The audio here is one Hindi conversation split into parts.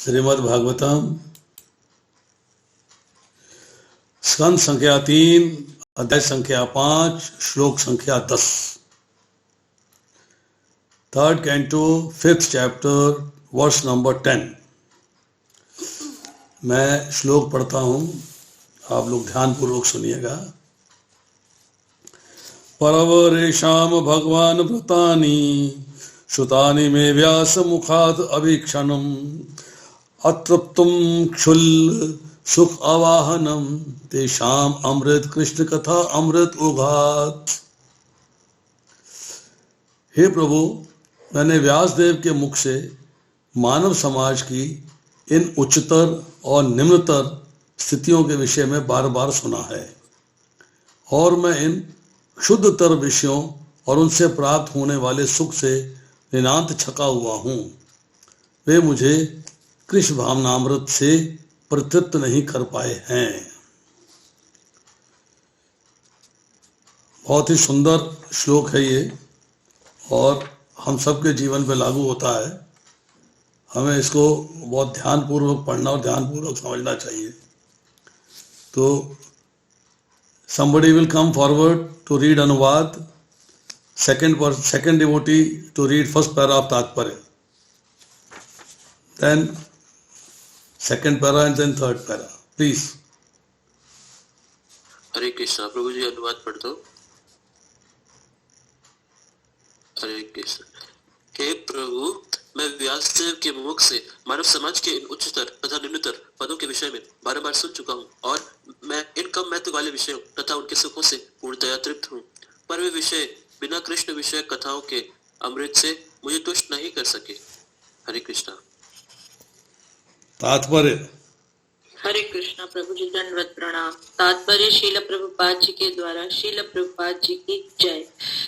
श्रीमद् भागवतम स्कंद संख्या 3 अध्याय संख्या 5 श्लोक संख्या 10। Third canto 5th chapter verse number 10। मैं श्लोक पढ़ता हूं, आप लोग ध्यान पूर्वक सुनिएगा। परवरेशाम भगवान व्रतानि श्रुतानि मे व्यास मुखात् अवीक्षणम् अतृप्तुम क्षुल्ल सुख आवाहनम तेषाम अमृत कृष्ण कथा अमृत उघात। हे प्रभु, मैंने व्यासदेव के मुख से मानव समाज की इन उच्चतर और निम्नतर स्थितियों के विषय में बार बार सुना है और मैं इन क्षुद्रतर विषयों और उनसे प्राप्त होने वाले सुख से नितांत छका हुआ हूँ। वे मुझे कृष्ण भावनामृत से प्रतितृप्त नहीं कर पाए हैं। बहुत ही सुंदर श्लोक है ये और हम सबके जीवन पे लागू होता है। हमें इसको बहुत ध्यानपूर्वक पढ़ना और ध्यानपूर्वक समझना चाहिए। तो somebody will come forward to read अनुवाद, second devotee to read first para of तात्पर्य, then second para and then third para, please. हरे कृष्णा। प्रभु जी अनुवाद पढ़ दो। हरे कृष्ण। हे प्रभु, मैं व्यासदेव के मुख से मानव समाज के इन उच्चतर तथा निम्नतर पदों के विषय में बार बार सुन चुका हूँ और मैं इन कम महत्व वाले विषयों तथा उनके सुखों से पूर्णतया तृप्त हूँ। पर वे विषय बिना कृष्ण विषय कथाओं के अमृत से मुझे तुष्ट नहीं कर सके। हरे कृष्णा। तात्पर्य। हरे कृष्णा। प्रभु जी दंडवत प्रणाम। तात्पर्य श्रील प्रभुपाद जी के द्वारा श्रील प्रभुपाद जी की जय।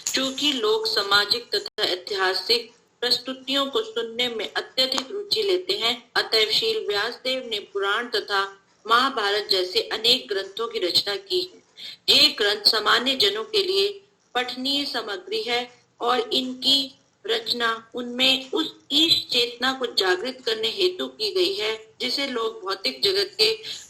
चूंकि लोग सामाजिक तथा ऐतिहासिक प्रस्तुतियों को सुनने में अत्यधिक रुचि लेते हैं, अतएव श्रील व्यासदेव ने पुराण तथा महाभारत जैसे अनेक ग्रंथों की रचना की है। ये ग्रंथ सामान्य जनों के लिए पठनीय सामग्री है और इनकी रचना उनमें उस ईश चेतना को जागृत करने हेतु की गई है जिसे लोग भौतिक जगत के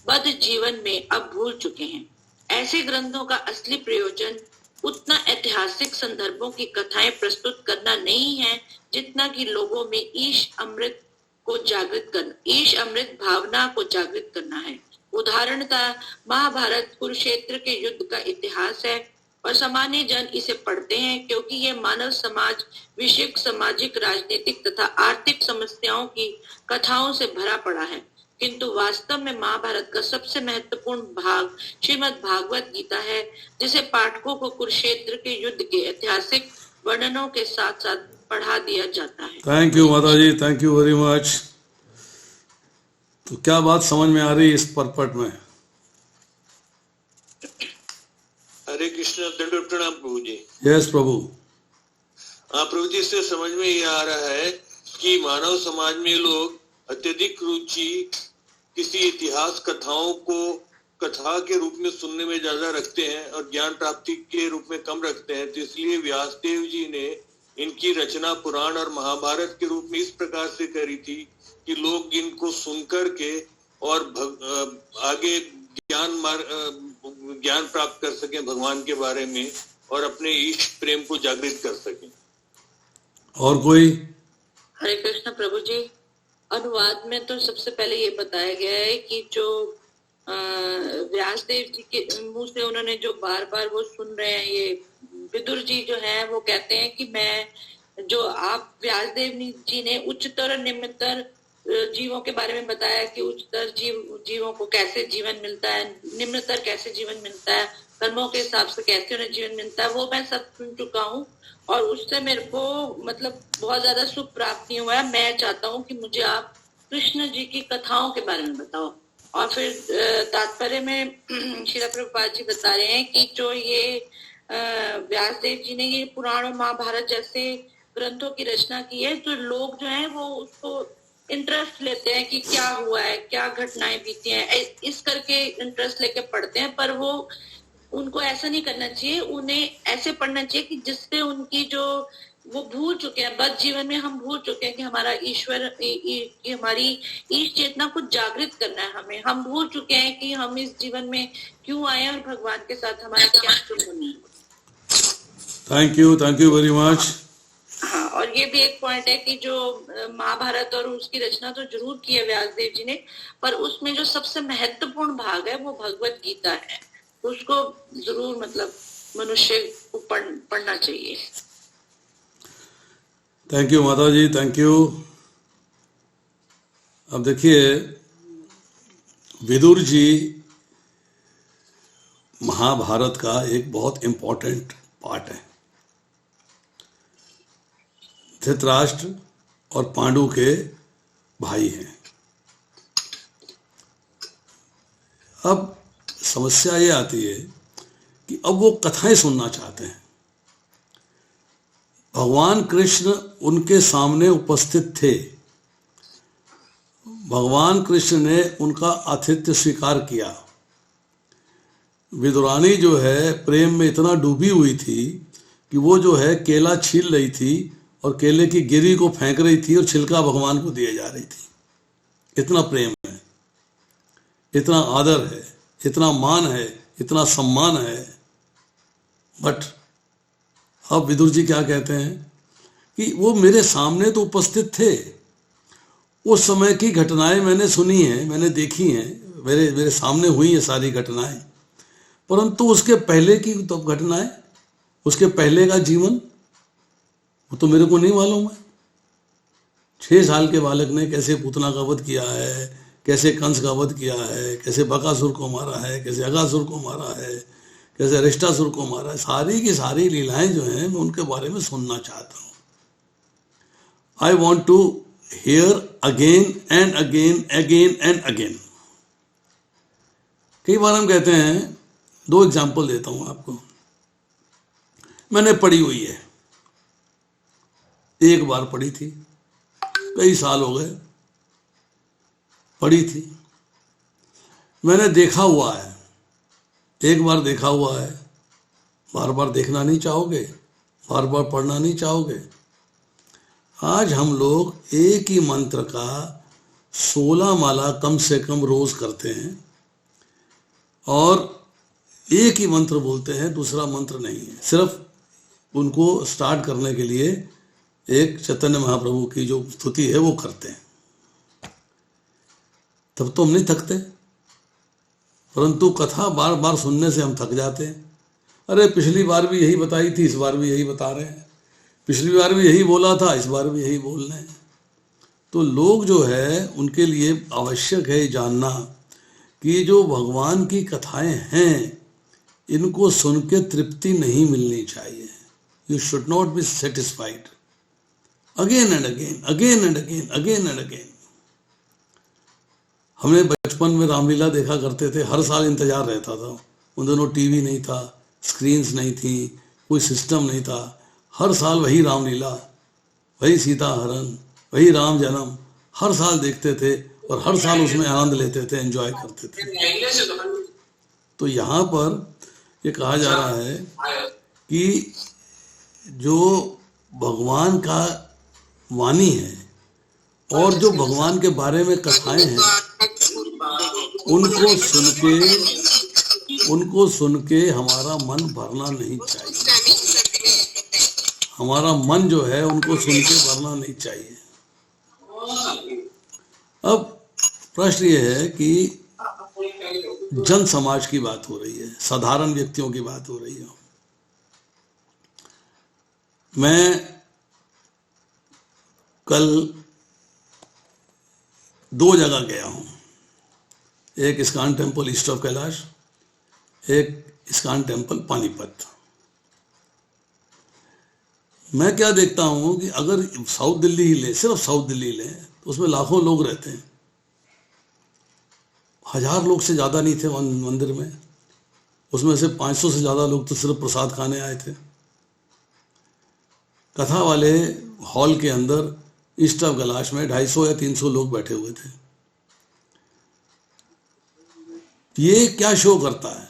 बद्ध जीवन में अब भूल चुके हैं। ऐसे ग्रंथों का असली प्रयोजन उतना ऐतिहासिक संदर्भों की कथाएं प्रस्तुत करना नहीं है जितना कि लोगों में ईश अमृत भावना को जागृत करना है। उदाहरणतः महाभारत कुरुक्षेत्र के युद्ध का इतिहास है और सामान्य जन इसे पढ़ते हैं क्योंकि यह मानव समाज विषयक सामाजिक, राजनीतिक तथा आर्थिक समस्याओं की कथाओं से भरा पड़ा है। किंतु वास्तव में महाभारत का सबसे महत्वपूर्ण भाग श्रीमद् भागवत गीता है, जिसे पाठकों को कुरुक्षेत्र के युद्ध के ऐतिहासिक वर्णनों के साथ साथ पढ़ा दिया जाता है। थैंक यू माता जी, थैंक यू वेरी मच। तो क्या बात समझ में आ रही है इस परपट में? हरे कृष्ण। दंडवत प्रणाम प्रभु जी। यस प्रभु। हाँ प्रभु जी, इससे समझ में ये आ रहा है कि मानव समाज में लोग अत्यधिक रुचि किसी इतिहास कथाओं को कथा के रूप में सुनने में ज्यादा रखते हैं और ज्ञान प्राप्ति के रूप में कम रखते हैं। तो इसलिए व्यासदेव जी ने इनकी रचना पुराण और महाभारत के रूप में इस प्रकार से करी थी कि लोग इनको सुनकर के और आगे ज्ञान प्राप्त कर सकें भगवान के बारे में और अपने इष्ट प्रेम को जागृत कर सकें। और कोई? हरे कृष्ण प्रभु जी। अनुवाद में तो सबसे पहले ये बताया गया है कि जो व्यासदेव जी के मुंह से उन्होंने जो बार बार वो सुन रहे हैं, ये विदुर जी जो है वो कहते हैं कि मैं जो आप व्यासदेव जी ने उच्चतर और निम्नतर जीवों के बारे में बताया कि उच्चतर जीवों को कैसे जीवन मिलता है, निम्नतर कैसे जीवन मिलता है, कर्मों के हिसाब से कैसे उन्हें जीवन मिलता है, वो मैं सब सुन चुका हूँ और उससे मेरे को मतलब बहुत ज्यादा सुख प्राप्त नहीं हुआ है। मैं चाहता हूँ कि मुझे आप कृष्ण जी की कथाओं के बारे में बताओ। और फिर तात्पर्य में श्रील प्रभुपाद जी बता रहे हैं कि जो ये व्यासदेव जी ने ये पुराण और महाभारत जैसे ग्रंथों की रचना की है, तो लोग जो है वो उसको इंटरेस्ट लेते हैं कि क्या हुआ है, क्या घटनाएं बीती हैं, इस करके इंटरेस्ट लेके पढ़ते हैं। पर वो उनको ऐसा नहीं करना चाहिए, उन्हें ऐसे पढ़ना चाहिए कि जिससे उनकी जो वो भूल चुके हैं, बस जीवन में हम भूल चुके हैं कि हमारा ईश्वर कि हमारी ईश चेतना को जागृत करना है हमें। हम भूल चुके हैं कि हम इस जीवन में क्यों आए और भगवान के साथ हमारा क्या शुरू होना है। Thank you very much. हाँ, और ये भी एक पॉइंट है कि जो महाभारत और उसकी रचना तो जरूर की है व्यासदेव जी ने, पर उसमें जो सबसे महत्वपूर्ण भाग है वो भगवत गीता है, उसको जरूर मतलब मनुष्य को पढ़ना चाहिए। थैंक यू माता जी, थैंक यू। अब देखिए, विदुर जी महाभारत का एक बहुत इंपॉर्टेंट पार्ट है। धृतराष्ट्र और पांडु के भाई हैं। अब समस्या ये आती है कि अब वो कथाएं सुनना चाहते हैं। भगवान कृष्ण उनके सामने उपस्थित थे, भगवान कृष्ण ने उनका आतिथ्य स्वीकार किया। विदुरानी जो है प्रेम में इतना डूबी हुई थी कि वो जो है केला छील रही थी और केले की गिरी को फेंक रही थी और छिलका भगवान को दिए जा रही थी। इतना प्रेम है, इतना आदर है, इतना मान है, इतना सम्मान है। बट अब विदुर जी क्या कहते हैं कि वो मेरे सामने तो उपस्थित थे, उस समय की घटनाएं मैंने सुनी हैं, मैंने देखी हैं, मेरे सामने हुई हैं सारी घटनाएं, परंतु उसके पहले की तो घटनाएं, उसके पहले का जीवन वो तो मेरे को नहीं मालूम है। 6 साल के बालक ने कैसे पूतना का वध किया है, कैसे कंस का वध किया है, कैसे बकासुर को मारा है, कैसे अगासुर को मारा है, कैसे अरिष्टासुर को मारा है, सारी की सारी लीलाएं जो हैं मैं उनके बारे में सुनना चाहता हूँ। I want to hear again and again, again and again. कई बार हम कहते हैं, 2 एग्जाम्पल देता हूँ आपको। मैंने पढ़ी हुई है, एक बार पढ़ी थी, कई साल हो गए पढ़ी थी। मैंने देखा हुआ है, एक बार देखा हुआ है, बार बार देखना नहीं चाहोगे, बार बार पढ़ना नहीं चाहोगे। आज हम लोग एक ही मंत्र का 16 माला कम से कम रोज करते हैं और एक ही मंत्र बोलते हैं, दूसरा मंत्र नहीं है। सिर्फ उनको स्टार्ट करने के लिए एक चैतन्य महाप्रभु की जो स्तुति है वो करते हैं, तब तो हम नहीं थकते। परंतु कथा बार बार सुनने से हम थक जाते हैं। अरे पिछली बार भी यही बताई थी, इस बार भी यही बता रहे हैं, पिछली बार भी यही बोला था, इस बार भी यही बोल रहे हैं। तो लोग जो है उनके लिए आवश्यक है जानना कि जो भगवान की कथाएं हैं इनको सुन के तृप्ति नहीं मिलनी चाहिए। You should not be satisfied. Again and again, again and again, again and again. हमने बचपन में रामलीला देखा करते थे, हर साल इंतजार रहता था। उन दिनों टीवी नहीं था, स्क्रीन्स नहीं थी, कोई सिस्टम नहीं था। हर साल वही रामलीला, वही सीता हरण, वही राम जन्म, हर साल देखते थे और हर साल उसमें आनंद लेते थे, एंजॉय करते थे। तो यहाँ पर ये कहा जा रहा है कि जो भगवान का वाणी है और जो भगवान के बारे में कथाएं हैं उनको सुन के हमारा मन भरना नहीं चाहिए। हमारा मन जो है उनको सुन के भरना नहीं चाहिए। अब प्रश्न ये है कि जन समाज की बात हो रही है, साधारण व्यक्तियों की बात हो रही है। मैं कल 2 जगह गया हूं, एक ISKCON temple east of Kailash, एक इस्कॉन टेम्पल पानीपत। मैं क्या देखता हूं कि अगर साउथ दिल्ली ही ले, सिर्फ साउथ दिल्ली ले, तो उसमें लाखों लोग रहते हैं। 1000 लोग से ज़्यादा नहीं थे मंदिर में, उसमें से 500 से ज़्यादा लोग तो सिर्फ प्रसाद खाने आए थे। कथा वाले हॉल के अंदर ईस्ट ऑफ कैलाश में 250 या 300 लोग बैठे हुए थे। ये क्या शो करता है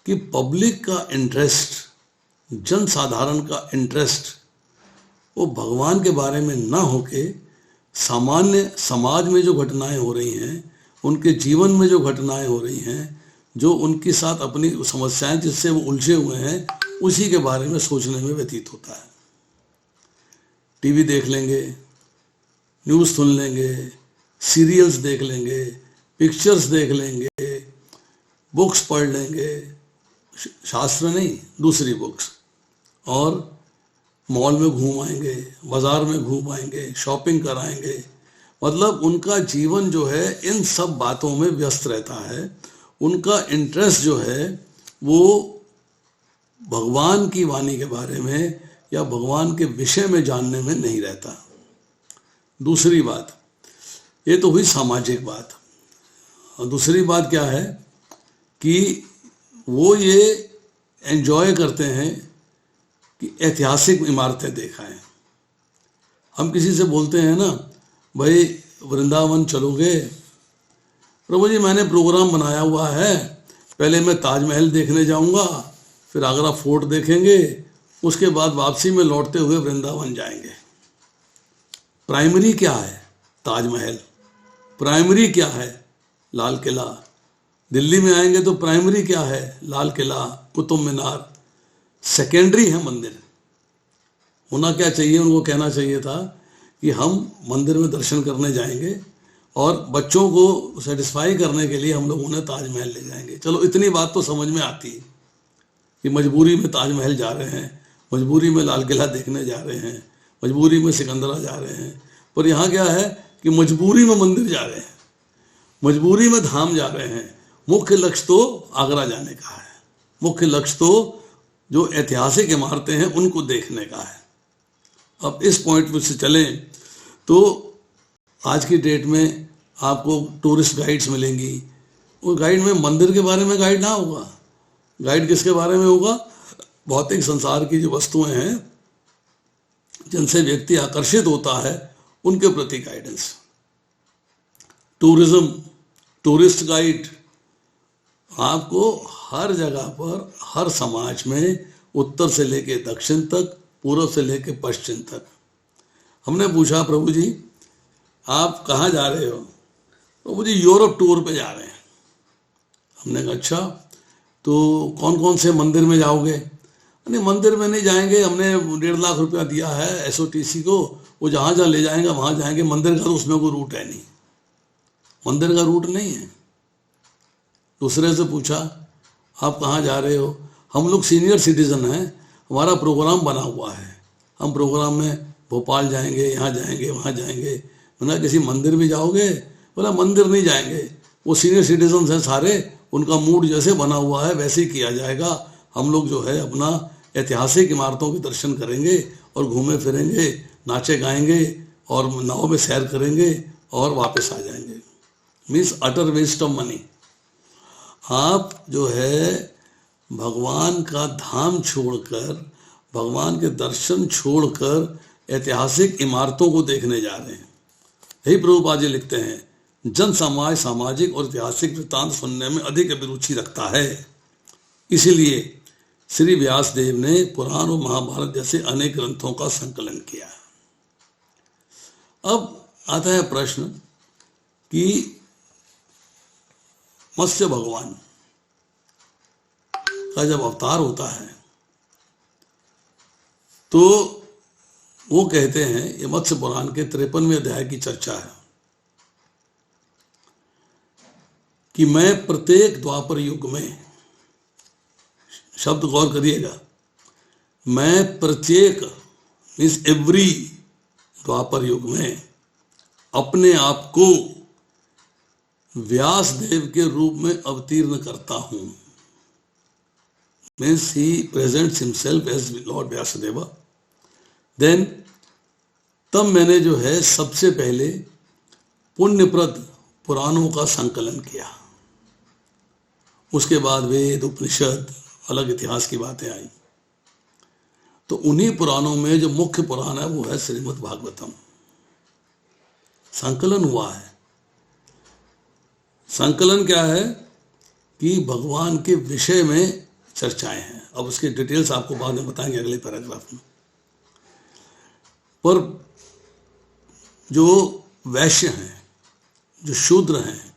कि पब्लिक का इंटरेस्ट, जन साधारण का इंटरेस्ट वो भगवान के बारे में ना होके सामान्य समाज में जो घटनाएं हो रही हैं, उनके जीवन में जो घटनाएं हो रही हैं, जो उनके साथ अपनी समस्याएं जिससे वो उलझे हुए हैं, उसी के बारे में सोचने में व्यतीत होता है। टीवी देख लेंगे, न्यूज़ सुन लेंगे, सीरियल्स देख लेंगे, पिक्चर्स देख लेंगे, बुक्स पढ़ लेंगे, शास्त्र नहीं दूसरी बुक्स, और मॉल में घूम आएंगे, बाजार में घूम आएंगे, शॉपिंग कराएंगे। मतलब उनका जीवन जो है इन सब बातों में व्यस्त रहता है। उनका इंटरेस्ट जो है वो भगवान की वाणी के बारे में या भगवान के विषय में जानने में नहीं रहता। दूसरी बात, ये तो हुई सामाजिक बात। और दूसरी बात क्या है कि वो ये एंजॉय करते हैं कि ऐतिहासिक इमारतें देखा है। हम किसी से बोलते हैं ना, भाई वृंदावन चलोगे? प्रभु जी मैंने प्रोग्राम बनाया हुआ है, पहले मैं ताजमहल देखने जाऊंगा, फिर आगरा फोर्ट देखेंगे, उसके बाद वापसी में लौटते हुए वृंदावन जाएंगे। प्राइमरी क्या है? ताजमहल। प्राइमरी क्या है? लाल किला। दिल्ली में आएंगे तो प्राइमरी क्या है? लाल किला, कुतुब मीनार। सेकेंडरी है मंदिर। होना क्या चाहिए, उनको कहना चाहिए था कि हम मंदिर में दर्शन करने जाएंगे और बच्चों को सेटिस्फाई करने के लिए हम लोग उन्हें ताजमहल ले जाएंगे। चलो इतनी बात तो समझ में आती है कि मजबूरी में ताजमहल जा रहे हैं, मजबूरी में लाल किला देखने जा रहे हैं, मजबूरी में सिकंदरा जा रहे हैं। पर यहाँ क्या है कि मजबूरी में मंदिर जा रहे हैं, मजबूरी में धाम जा रहे हैं। मुख्य लक्ष्य तो आगरा जाने का है, मुख्य लक्ष्य तो जो ऐतिहासिक इमारतें हैं उनको देखने का है। अब इस पॉइंट में से चलें तो आज की डेट में आपको टूरिस्ट गाइड्स मिलेंगी। वो गाइड में मंदिर के बारे में गाइड ना होगा। गाइड किसके बारे में होगा? भौतिक संसार की जो वस्तुएं हैं जिनसे व्यक्ति आकर्षित होता है उनके प्रति गाइडेंस। टूरिज्म, टूरिस्ट गाइड आपको हर जगह पर, हर समाज में, उत्तर से लेके दक्षिण तक, पूर्व से लेके पश्चिम तक। हमने पूछा प्रभु जी आप कहाँ जा रहे हो? प्रभु जी यूरोप टूर पे जा रहे हैं। हमने कहा अच्छा, तो कौन कौन से मंदिर में जाओगे? नहीं मंदिर में नहीं जाएंगे, हमने 1.5 लाख रुपया दिया है SOTC को, वो जहाँ जहाँ ले जाएंगे वहाँ जाएंगे। मंदिर का तो उसमें कोई रूट है नहीं, मंदिर का रूट नहीं है। दूसरे से पूछा आप कहाँ जा रहे हो? हम लोग सीनियर सिटीजन हैं, हमारा प्रोग्राम बना हुआ है, हम प्रोग्राम में भोपाल जाएंगे, यहाँ जाएंगे, वहाँ जाएंगे। मैंने किसी मंदिर भी जाओगे? बोला मंदिर नहीं जाएंगे, वो सीनियर सिटीजन हैं सारे, उनका मूड जैसे बना हुआ है वैसे ही किया जाएगा। हम लोग जो है अपना ऐतिहासिक इमारतों के दर्शन करेंगे और घूमे फिरेंगे, नाचे गाएंगे और नाव में सैर करेंगे और वापस आ जाएंगे। Means utter waste of money. आप जो है भगवान का धाम छोड़कर, भगवान के दर्शन छोड़कर ऐतिहासिक इमारतों को देखने जा रहे हैं। यही प्रभुपाद जी लिखते हैं, जन समाज सामाजिक और ऐतिहासिक वृत्तांत सुनने में अधिक अभिरुचि रखता है। इसीलिए श्री व्यासदेव ने पुराण और महाभारत जैसे अनेक ग्रंथों का संकलन किया। अब आता है प्रश्न कि मत्स्य भगवान का जब अवतार होता है तो वो कहते हैं, ये मत्स्य पुराण के 53वें अध्याय की चर्चा है कि मैं प्रत्येक द्वापर युग में, शब्द गौर करिएगा, मैं प्रत्येक मीन्स एवरी द्वापर युग में अपने आप को व्यास देव के रूप में अवतीर्ण करता हूं। Means he presents himself as lord Vyasadeva. Then तब मैंने जो है सबसे पहले पुण्यप्रद पुराणों का संकलन किया। उसके बाद वेद, उपनिषद, अलग इतिहास की बातें आई। तो उन्हीं पुराणों में जो मुख्य पुराण है वो है श्रीमद् भागवतम। संकलन हुआ है। संकलन क्या है कि भगवान के विषय में चर्चाएं हैं। अब उसकी डिटेल्स आपको बाद में बताएंगे अगले पैराग्राफ में। पर जो वैश्य हैं, जो शूद्र हैं,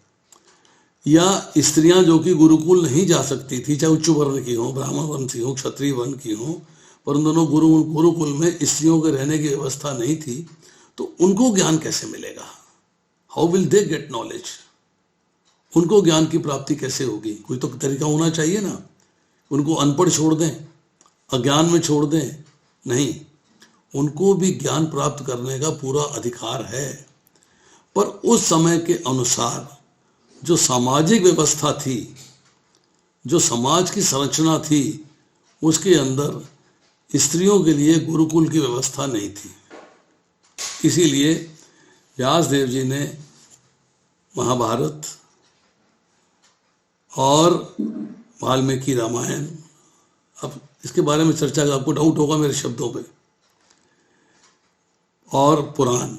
या स्त्रियां जो कि गुरुकुल नहीं जा सकती थी, चाहे उच्च वर्ण की हो, ब्राह्मण वर्ण की हो, क्षत्रिय वर्ण की हो, पर उन दोनों गुरुकुल में स्त्रियों के रहने की व्यवस्था नहीं थी, तो उनको ज्ञान कैसे मिलेगा? How will they get knowledge? उनको ज्ञान की प्राप्ति कैसे होगी? कोई तो तरीका होना चाहिए ना। उनको अनपढ़ छोड़ दें, अज्ञान में छोड़ दें? नहीं, उनको भी ज्ञान प्राप्त करने का पूरा अधिकार है, पर उस समय के अनुसार जो सामाजिक व्यवस्था थी, जो समाज की संरचना थी, उसके अंदर स्त्रियों के लिए गुरुकुल की व्यवस्था नहीं थी। इसीलिए व्यासदेव जी ने महाभारत और वाल्मीकि रामायण, अब इसके बारे में चर्चा का आपको डाउट होगा मेरे शब्दों पे, और पुराण,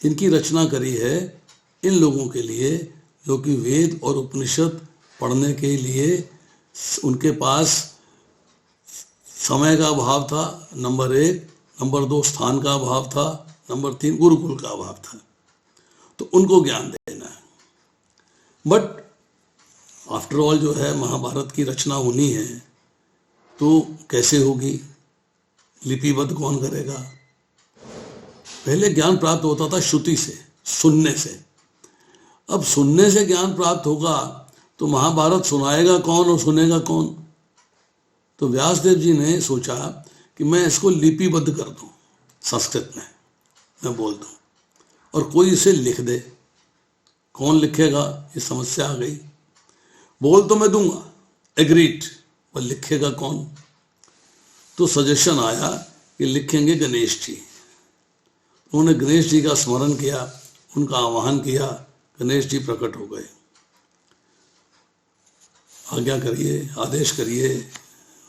इनकी रचना करी है इन लोगों के लिए जो कि वेद और उपनिषद पढ़ने के लिए उनके पास समय का अभाव था, नंबर 1, नंबर 2 स्थान का अभाव था, नंबर 3 गुरुकुल का अभाव था, तो उनको ज्ञान देना है। बट आफ्टर ऑल जो है महाभारत की रचना होनी है, तो कैसे होगी? लिपिबद्ध कौन करेगा? पहले ज्ञान प्राप्त होता था श्रुति से, सुनने से। अब सुनने से ज्ञान प्राप्त होगा तो महाभारत सुनाएगा कौन और सुनेगा कौन? तो व्यासदेव जी ने सोचा कि मैं इसको लिपिबद्ध कर दूं, संस्कृत में मैं बोल दूं, और कोई इसे लिख दे। कौन लिखेगा? ये समस्या आ गई। बोल तो मैं दूंगा, एग्रीड, पर लिखेगा कौन? तो सजेशन आया कि लिखेंगे गणेश जी। उन्होंने गणेश जी का स्मरण किया, उनका आवाहन किया, गणेश जी प्रकट हो गए। आज्ञा करिए, आदेश करिए,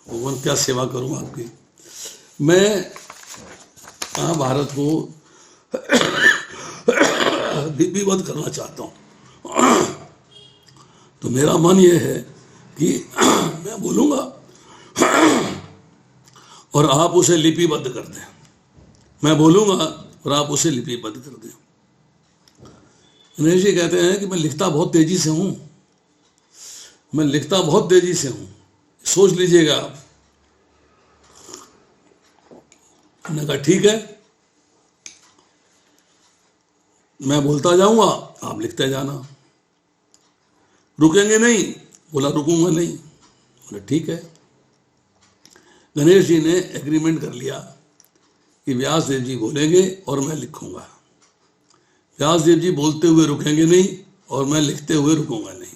भगवान क्या सेवा करूं आपकी। मैं महाभारत को लिपिबद्ध करना चाहता हूं। तो मेरा मन ये है कि मैं बोलूंगा और आप उसे लिपिबद्ध कर दें। मैं बोलूंगा और आप उसे लिपिबद्ध कर दें। गणेश जी कहते हैं कि मैं लिखता बहुत तेजी से हूं, मैं लिखता बहुत तेजी से हूं, सोच लीजिएगा आप। मैंने कहा ठीक है, मैं बोलता जाऊंगा, आप लिखते जाना। रुकेंगे नहीं? बोला रुकूंगा नहीं। बोले ठीक है। गणेश जी ने एग्रीमेंट कर लिया कि व्यासदेव जी बोलेंगे और मैं लिखूंगा। व्यासदेव जी बोलते हुए रुकेंगे नहीं और मैं लिखते हुए रुकूंगा नहीं।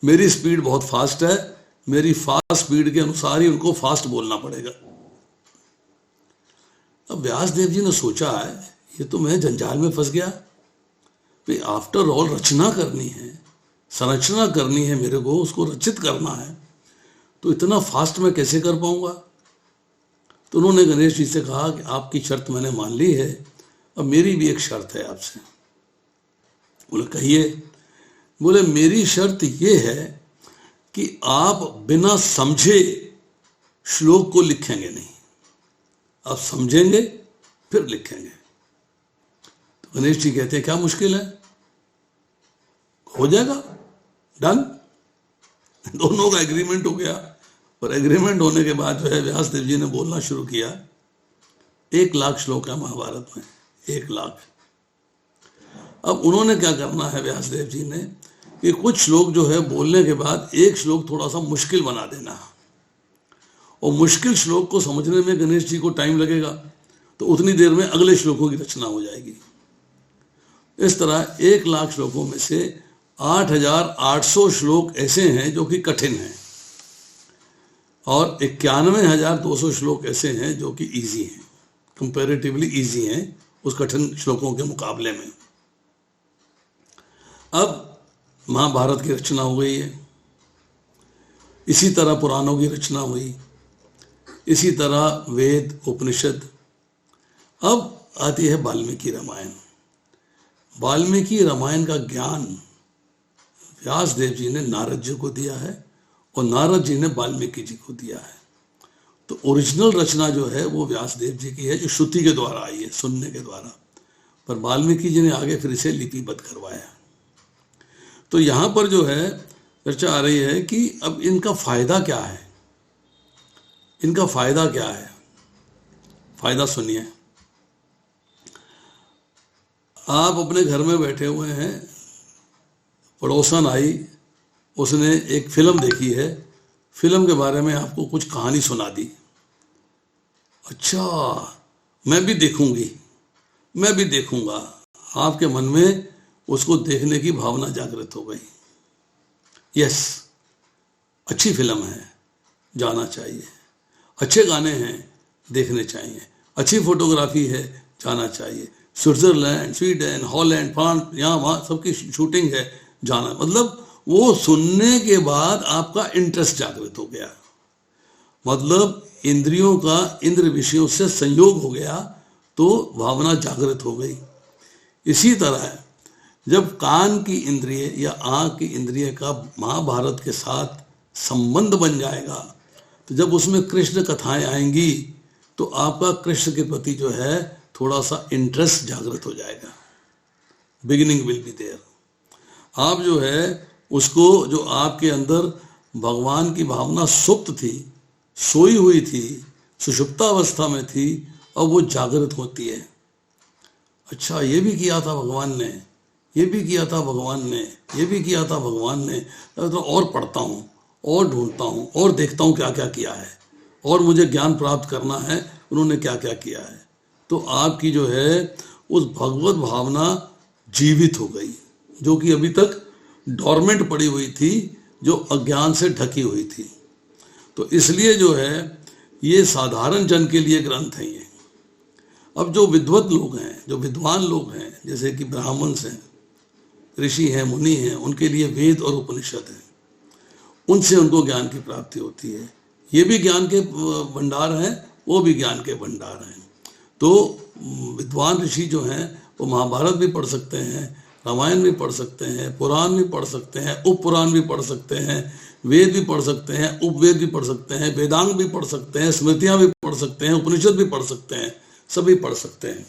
मेरी स्पीड बहुत फास्ट है, मेरी फास्ट स्पीड के अनुसार ही उनको फास्ट बोलना पड़ेगा। अब व्यासदेव जी ने सोचा है ये तो मैं जंजाल में फंस गया। भाई आफ्टर ऑल रचना करनी है, संरचना करनी है, मेरे को उसको रचित करना है, तो इतना फास्ट मैं कैसे कर पाऊंगा? तो उन्होंने गणेश जी से कहा कि आपकी शर्त मैंने मान ली है, अब मेरी भी एक शर्त है आपसे। बोले कहिए। बोले मेरी शर्त ये है कि आप बिना समझे श्लोक को लिखेंगे नहीं, आप समझेंगे फिर लिखेंगे। तो गणेश जी कहते हैं क्या मुश्किल है, हो जाएगा, डन। दोनों का एग्रीमेंट हो गया। और एग्रीमेंट होने के बाद जो है व्यासदेव जी ने बोलना शुरू किया। 1 लाख श्लोक है महाभारत में, 1 लाख। अब उन्होंने क्या करना है व्यासदेव जी ने कि कुछ श्लोक जो है बोलने के बाद एक श्लोक थोड़ा सा मुश्किल बना देना, और मुश्किल श्लोक को समझने में गणेश जी को टाइम लगेगा, तो उतनी देर में अगले श्लोकों की रचना हो जाएगी। इस तरह 1 लाख श्लोकों में से 8,800 श्लोक ऐसे हैं जो कि कठिन हैं, और 91,200 श्लोक ऐसे हैं जो कि इजी हैं, कंपैरेटिवली इजी हैं उस कठिन श्लोकों के मुकाबले में। अब महाभारत की रचना हो गई है, इसी तरह पुराणों की रचना हुई, इसी तरह वेद उपनिषद। अब आती है वाल्मीकि रामायण। वाल्मीकि रामायण का ज्ञान व्यासदेव जी ने नारद जी को दिया है और नारद जी ने वाल्मीकि जी को दिया है। तो ओरिजिनल रचना जो है वो व्यासदेव जी की है, जो श्रुति के द्वारा आई है, सुनने के द्वारा, पर वाल्मीकि जी ने आगे फिर इसे लिपिबद्ध करवाया। तो यहाँ पर जो है चर्चा आ रही है कि अब इनका फायदा क्या है, इनका फायदा क्या है। फायदा सुनिए। आप अपने घर में बैठे हुए हैं, पड़ोसन आई, उसने एक फिल्म देखी है, फिल्म के बारे में आपको कुछ कहानी सुना दी। अच्छा, मैं भी देखूंगी, मैं भी देखूंगा। आपके मन में उसको देखने की भावना जागृत हो गई। यस, अच्छी फिल्म है, जाना चाहिए। अच्छे गाने हैं, देखने चाहिए। अच्छी फोटोग्राफी है, जाना चाहिए। स्विट्जरलैंड, स्वीडन, हॉलैंड, फ्रांस, यहाँ वहाँ सबकी शूटिंग है, जाना। मतलब वो सुनने के बाद आपका इंटरेस्ट जागृत हो गया, मतलब इंद्रियों का इंद्र विषयों से संयोग हो गया, तो भावना जागृत हो गई। इसी तरह जब कान की इंद्रिय या आँख की इंद्रिय का महाभारत के साथ संबंध बन जाएगा, तो जब उसमें कृष्ण कथाएं आएंगी तो आपका कृष्ण के प्रति जो है थोड़ा सा इंटरेस्ट जागृत हो जाएगा। Beginning will be there. आप जो है उसको, जो आपके अंदर भगवान की भावना सुप्त थी, सोई हुई थी, सुषुप्तावस्था में थी, अब वो जागृत होती है। अच्छा, ये भी किया था भगवान ने, ये भी किया था भगवान ने, ये भी किया था भगवान ने। तो और पढ़ता हूँ, और ढूंढता हूँ, और देखता हूँ क्या क्या किया है, और मुझे ज्ञान प्राप्त करना है उन्होंने क्या क्या किया है। तो आपकी जो है उस भगवत भावना जीवित हो गई, जो कि अभी तक डॉर्मेंट पड़ी हुई थी, जो अज्ञान से ढकी हुई थी। तो इसलिए जो है ये साधारण जन के लिए ग्रंथ है ये। अब जो विद्वत लोग हैं, जो विद्वान लोग हैं, जैसे कि ब्राह्मण हैं, ऋषि हैं, मुनि हैं, उनके लिए वेद और उपनिषद हैं, उनसे उनको ज्ञान की प्राप्ति होती है। ये भी ज्ञान के भंडार हैं, वो भी ज्ञान के भंडार हैं। तो विद्वान ऋषि जो हैं वो महाभारत भी पढ़ सकते हैं, रामायण भी पढ़ सकते हैं, पुराण भी पढ़ सकते हैं, उप पुराण भी पढ़ सकते हैं, वेद भी पढ़ सकते हैं, उपवेद भी पढ़ सकते हैं, वेदांग भी पढ़ सकते हैं, स्मृतियाँ भी पढ़ सकते हैं, उपनिषद भी पढ़ सकते हैं, सभी पढ़ सकते हैं।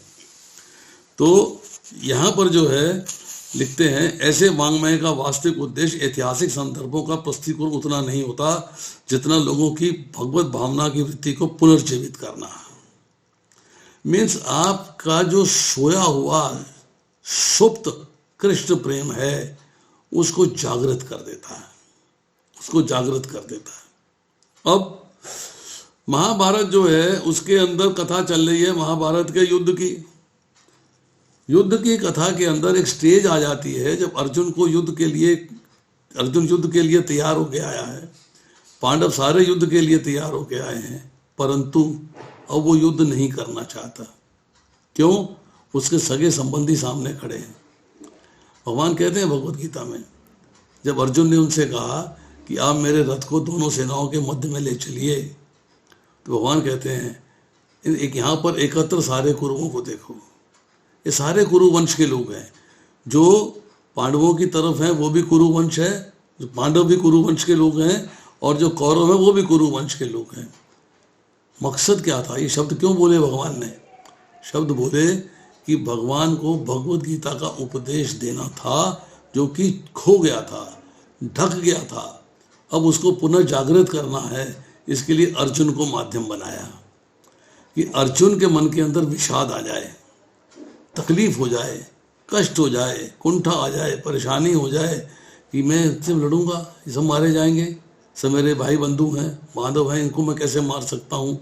तो यहाँ पर जो है लिखते हैं, ऐसे वाङ्मय का वास्तविक उद्देश्य ऐतिहासिक संदर्भों का प्रस्तुतिकरण उतना नहीं होता जितना लोगों की भगवत भावना की वृत्ति को पुनर्जीवित करना। मीन्स आपका जो सोया हुआ सुप्त कृष्ण प्रेम है उसको जागृत कर देता है, उसको जागृत कर देता है। अब महाभारत जो है उसके अंदर कथा चल रही है महाभारत के युद्ध की। युद्ध की कथा के अंदर एक स्टेज आ जाती है जब अर्जुन युद्ध के लिए तैयार होके आया है, पांडव सारे युद्ध के लिए तैयार होके आए हैं, परंतु अब वो युद्ध नहीं करना चाहता। क्यों? उसके सगे संबंधी सामने खड़े हैं। भगवान कहते हैं भगवत गीता में, जब अर्जुन ने उनसे कहा कि आप मेरे रथ को दोनों सेनाओं के मध्य में ले चलिए, तो भगवान कहते हैं एक यहाँ पर एकत्र सारे कुरुओं को देखो, ये सारे कुरु वंश के लोग हैं। जो पांडवों की तरफ हैं वो भी कुरु वंश है, जो पांडव भी कुरु वंश के लोग हैं, और जो कौरव है वो भी कुरु वंश के लोग हैं। मकसद क्या था? ये शब्द क्यों बोले भगवान ने? शब्द बोले कि भगवान को भगवत गीता का उपदेश देना था जो कि खो गया था, ढक गया था, अब उसको पुनः जागृत करना है। इसके लिए अर्जुन को माध्यम बनाया कि अर्जुन के मन के अंदर विषाद आ जाए, तकलीफ हो जाए, कष्ट हो जाए, कुंठा आ जाए, परेशानी हो जाए कि मैं इससे लड़ूंगा, ये सब मारे जाएंगे, सब मेरे भाई बंधु हैं, माधव हैं, इनको मैं कैसे मार सकता हूँ।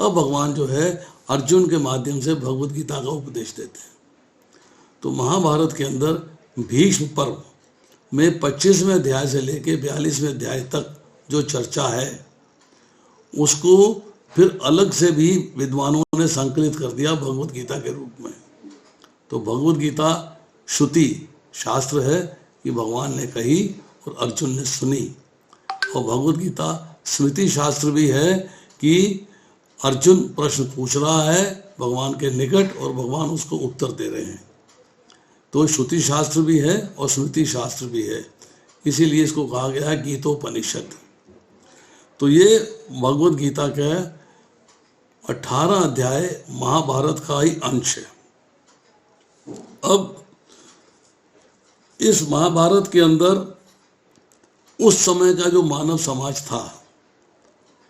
अब भगवान जो है अर्जुन के माध्यम से भगवत गीता का उपदेश देते हैं। तो महाभारत के अंदर भीष्म पर्व में 25वें अध्याय से लेके 42वें अध्याय तक जो चर्चा है उसको फिर अलग से भी विद्वानों ने संकलित कर दिया भगवत गीता के रूप में। तो भगवत गीता श्रुति शास्त्र है कि भगवान ने कही और अर्जुन ने सुनी, और भगवत गीता स्मृति शास्त्र भी है कि अर्जुन प्रश्न पूछ रहा है भगवान के निकट और भगवान उसको उत्तर दे रहे हैं। तो श्रुति शास्त्र भी है और स्मृति शास्त्र भी है, इसीलिए इसको कहा गया है गीतोपनिषद। तो ये भगवत गीता का 18 अध्याय महाभारत का ही अंश है। अब इस महाभारत के अंदर उस समय का जो मानव समाज था,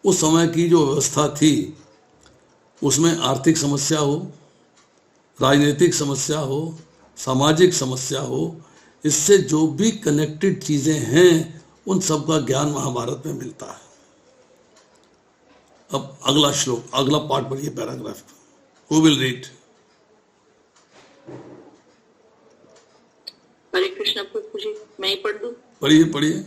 उस समय की जो व्यवस्था थी, उसमें आर्थिक समस्या हो, राजनीतिक समस्या हो, सामाजिक समस्या हो, इससे जो भी कनेक्टेड चीजें हैं उन सब का ज्ञान महाभारत में मिलता है। अब अगला श्लोक, अगला पार्ट पढ़िए, paragraph. Who will read? Hare Krishna प्रभु जी, मैं ही पढ़ दूं? पढ़िए पढ़िए।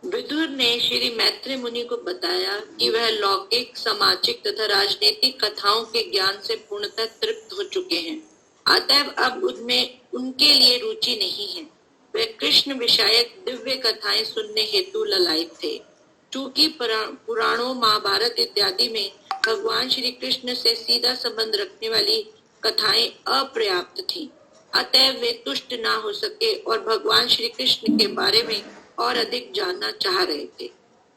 विदुर ने श्री मैत्री मुनि को बताया कि वह लौकिक, सामाजिक तथा राजनीतिक कथाओं के ज्ञान से पूर्णतः तृप्त हो चुके हैं, अतएव अब उनमें उनके लिए रुचि नहीं है। वे कृष्ण विषयक दिव्य कथाएं सुनने हेतु ललायित थे। चूंकि पुराणों, महाभारत इत्यादि में भगवान श्री कृष्ण से सीधा संबंध रखने वाली कथाएं अपर्याप्त थीं, अतएव वे तुष्ट ना हो सके और भगवान श्री कृष्ण के बारे में और अधिक जानना चाह रहे थे।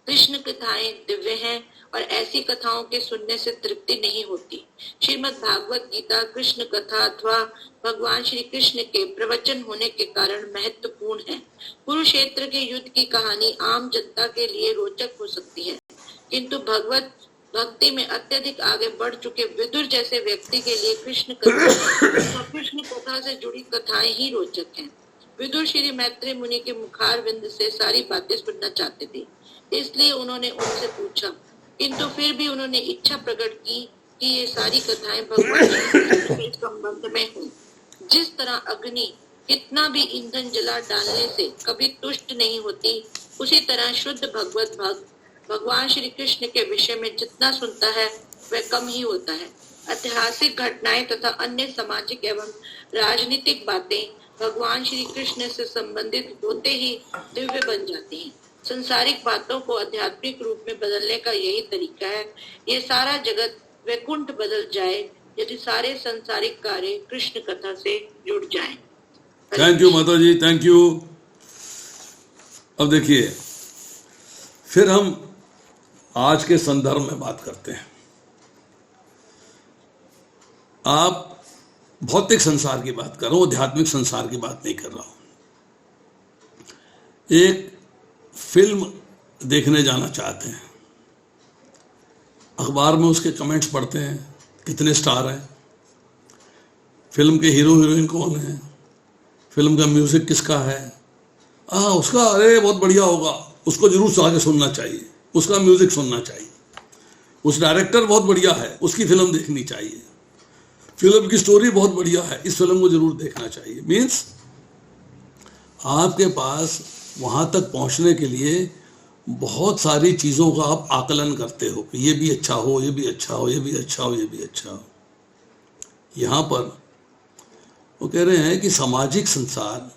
कृष्ण कथाएं दिव्य हैं और ऐसी कथाओं के सुनने से तृप्ति नहीं होती। श्रीमद् भागवत गीता कृष्ण कथा अथवा भगवान श्री कृष्ण के प्रवचन होने के कारण महत्वपूर्ण है। कुरुक्षेत्र के युद्ध की कहानी आम जनता के लिए रोचक हो सकती है, किंतु भगवत भक्ति में अत्यधिक आगे बढ़ चुके विदुर जैसे व्यक्ति के लिए कृष्ण कथा से जुड़ी कथाएं ही रोचक हैं। विदुर श्री मैत्री मुनि के मुखारविंद से सारी बातें सुनना चाहते थे, इसलिए उन्होंने उनसे पूछा, किंतु फिर भी उन्होंने इच्छा प्रकट की कि ये सारी कथाएं भगवान के संबंध में हों। जिस तरह अग्नि कितना भी ईंधन जला डालने से कभी तुष्ट नहीं होती, उसी तरह शुद्ध भगवत भक्त भगवान श्री कृष्ण के विषय में जितना सुनता है वह कम ही होता है। ऐतिहासिक घटनाएं तथा अन्य सामाजिक एवं राजनीतिक बातें भगवान श्री कृष्ण से संबंधित होते ही दिव्य बन जाती हैं। संसारिक बातों को आध्यात्मिक रूप में बदलने का यही तरीका है। ये सारा जगत वैकुंठ बदल जाए यदि सारे संसारिक कार्य कृष्ण कथा से जुड़ जाएं। थैंक यू माता जी, थैंक यू। अब देखिए, फिर हम आज के संदर्भ में बात करते हैं। आप भौतिक संसार की बात कर रहा हूं, आध्यात्मिक संसार की बात नहीं कर रहा हूं। एक फिल्म देखने जाना चाहते हैं, अखबार में उसके कमेंट्स पढ़ते हैं, कितने स्टार हैं, फिल्म के हीरो हीरोइन कौन है, फिल्म का म्यूजिक किसका है, उसका अरे बहुत बढ़िया होगा, उसको जरूर आगे सुनना चाहिए, उसका म्यूजिक सुनना चाहिए, उस डायरेक्टर बहुत बढ़िया है, उसकी फिल्म देखनी चाहिए, फिल्म की स्टोरी बहुत बढ़िया है, इस फिल्म को जरूर देखना चाहिए। मीन्स आपके पास वहां तक पहुंचने के लिए बहुत सारी चीजों का आप आकलन करते हो कि ये भी अच्छा हो, ये भी अच्छा हो, ये भी अच्छा हो, ये भी अच्छा हो। यहां पर वो कह रहे हैं कि सामाजिक संसार,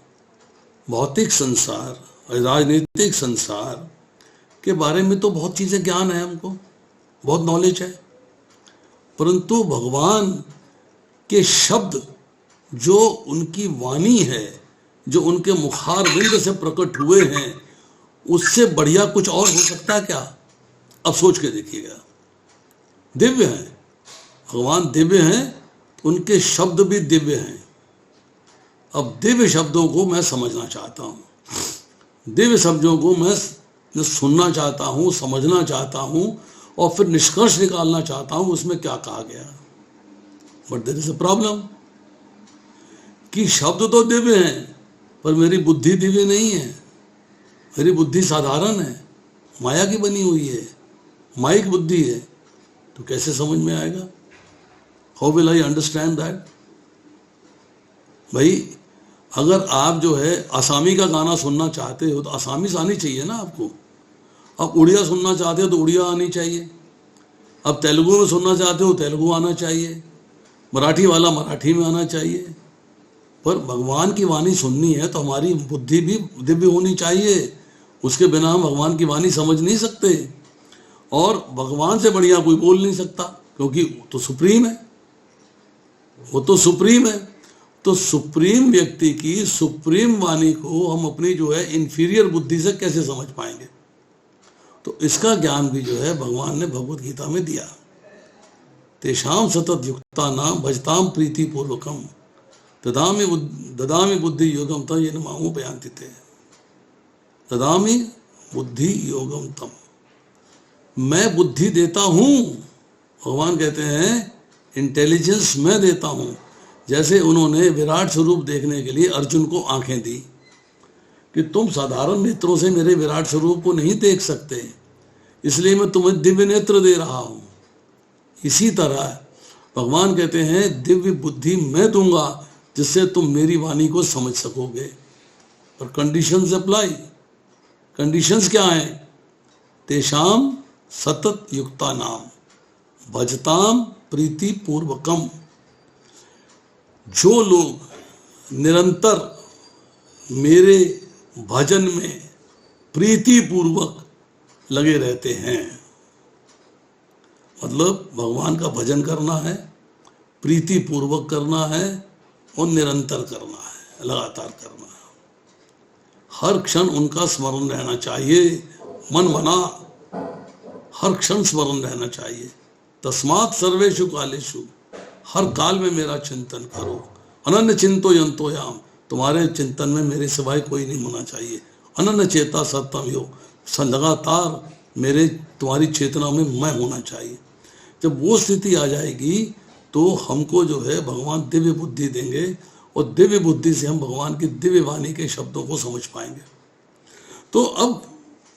भौतिक संसार, राजनीतिक संसार के बारे में तो बहुत चीजें ज्ञान है, हमको बहुत नॉलेज है, परंतु भगवान के शब्द जो उनकी वाणी है, जो उनके मुखारविंद से प्रकट हुए हैं, उससे बढ़िया कुछ और हो सकता है क्या? अब सोच के देखिएगा। दिव्य हैं भगवान, दिव्य हैं, उनके शब्द भी दिव्य हैं। अब दिव्य शब्दों को मैं समझना चाहता हूं, दिव्य शब्दों को मैं सुनना चाहता हूं, समझना चाहता हूं और फिर निष्कर्ष निकालना चाहता हूं उसमें क्या कहा गया। But there is a problem कि शब्द तो दिव्य हैं पर मेरी बुद्धि दिव्य नहीं है, मेरी बुद्धि साधारण है, माया की बनी हुई है, माइक बुद्धि है, तो कैसे समझ में आएगा? How will I understand that? भाई अगर आप जो है आसामी का गाना सुनना चाहते हो तो आसामी आनी चाहिए ना आपको। अब उड़िया सुनना चाहते हो तो उड़िया आनी चाहिए, अब तेलुगु में सुनना चाहते हो तेलुगु आना चाहिए, मराठी वाला मराठी में आना चाहिए। पर भगवान की वाणी सुननी है तो हमारी बुद्धि भी दिव्य होनी चाहिए, उसके बिना हम भगवान की वाणी समझ नहीं सकते और भगवान से बढ़िया कोई बोल नहीं सकता, क्योंकि तो सुप्रीम है, वो तो सुप्रीम है। तो सुप्रीम व्यक्ति की सुप्रीम वाणी को हम अपनी जो है इंफीरियर बुद्धि से कैसे समझ पाएंगे? तो इसका ज्ञान भी जो है भगवान ने भगवत गीता में दिया। तेषाम सतत युक्ता नाम भजताम प्रीति पूर्वकम ददामि बुद्धि योगम तम ये मामू बयानती थे। ददामि बुद्धि योगम तम, मैं बुद्धि देता हूँ। भगवान कहते हैं इंटेलिजेंस मैं देता हूँ। जैसे उन्होंने विराट स्वरूप देखने के लिए अर्जुन को आंखें दी कि तुम साधारण नेत्रों से मेरे विराट स्वरूप को नहीं देख सकते, इसलिए मैं तुम्हें दिव्य नेत्र दे रहा हूँ। इसी तरह भगवान कहते हैं दिव्य बुद्धि मैं दूंगा जिससे तुम मेरी वाणी को समझ सकोगे। पर कंडीशंस अप्लाई। कंडीशंस क्या हैं? तेषाम सतत युक्ता नाम भजताम प्रीति पूर्वकम, जो लोग निरंतर मेरे भजन में प्रीति पूर्वक लगे रहते हैं, मतलब भगवान का भजन करना है, प्रीति पूर्वक करना है और निरंतर करना है, लगातार करना है। हर क्षण उनका स्मरण रहना चाहिए, मन मना हर क्षण स्मरण रहना चाहिए। तस्मात् सर्वेषु कालेषु, हर काल में मेरा चिंतन करो। अनन्य चिंतो यंतो याम, तुम्हारे चिंतन में मेरे सिवाय कोई नहीं होना चाहिए। अनन्य चेता सत्यम यो, लगातार मेरे तुम्हारी चेतना में मैं होना चाहिए। जब वो स्थिति आ जाएगी तो हमको जो है भगवान दिव्य बुद्धि देंगे और दिव्य बुद्धि से हम भगवान की दिव्य वाणी के शब्दों को समझ पाएंगे। तो अब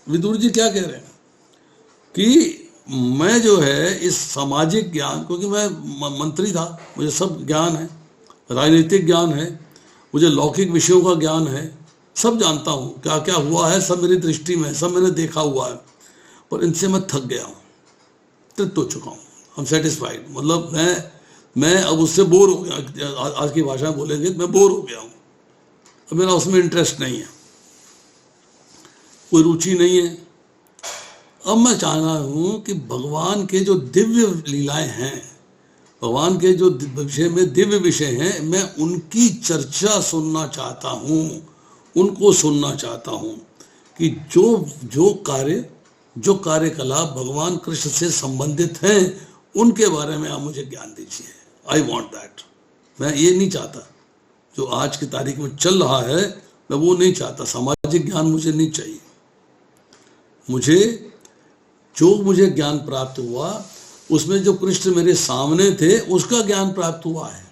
विदुर जी क्या कह रहे हैं कि मैं जो है इस सामाजिक ज्ञान, क्योंकि मैं मंत्री था, मुझे सब ज्ञान है, राजनीतिक ज्ञान है, मुझे लौकिक विषयों का ज्ञान है, सब जानता हूँ, क्या क्या हुआ है सब मेरी दृष्टि में, सब मैंने देखा हुआ है। पर इनसे मैं थक गया हूँ, तृप्त हो चुका हूँ, हम सेटिस्फाइड, मतलब मैं अब उससे बोर हो गया। आज की भाषा में बोलेंगे मैं बोर हो गया हूँ, अब मेरा उसमें इंटरेस्ट नहीं है, कोई रुचि नहीं है। अब मैं चाह रहा हूँ कि भगवान के जो दिव्य लीलाएं हैं, भगवान के जो विषय में दिव्य विषय हैं, मैं उनकी चर्चा सुनना चाहता हूँ, उनको सुनना चाहता हूँ कि जो कार्यकलाप भगवान कृष्ण से संबंधित हैं उनके बारे में आप मुझे ज्ञान दीजिए। I want that. मैं ये नहीं चाहता जो आज की तारीख में चल रहा है, मैं वो नहीं चाहता। सामाजिक ज्ञान मुझे नहीं चाहिए। मुझे ज्ञान प्राप्त हुआ उसमें जो कृष्ण मेरे सामने थे उसका ज्ञान प्राप्त हुआ है।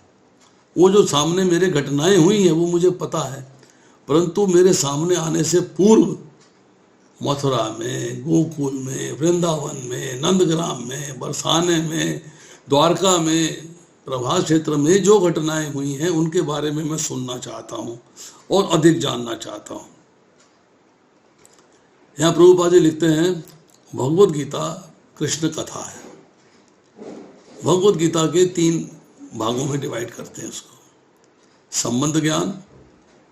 वो जो सामने मेरे घटनाएं हुई हैं वो मुझे पता है, परंतु मेरे सामने आने से पूर्व मथुरा में, गोकुल में, वृंदावन में, नंदग्राम में, बरसाने में, द्वारका में, प्रभास क्षेत्र में जो घटनाएं हुई हैं उनके बारे में मैं सुनना चाहता हूँ और अधिक जानना चाहता हूँ। यहाँ प्रभुपाद जी लिखते हैं भगवद गीता कृष्ण कथा है। भगवद गीता के 3 भागों में डिवाइड करते हैं उसको, संबंध ज्ञान,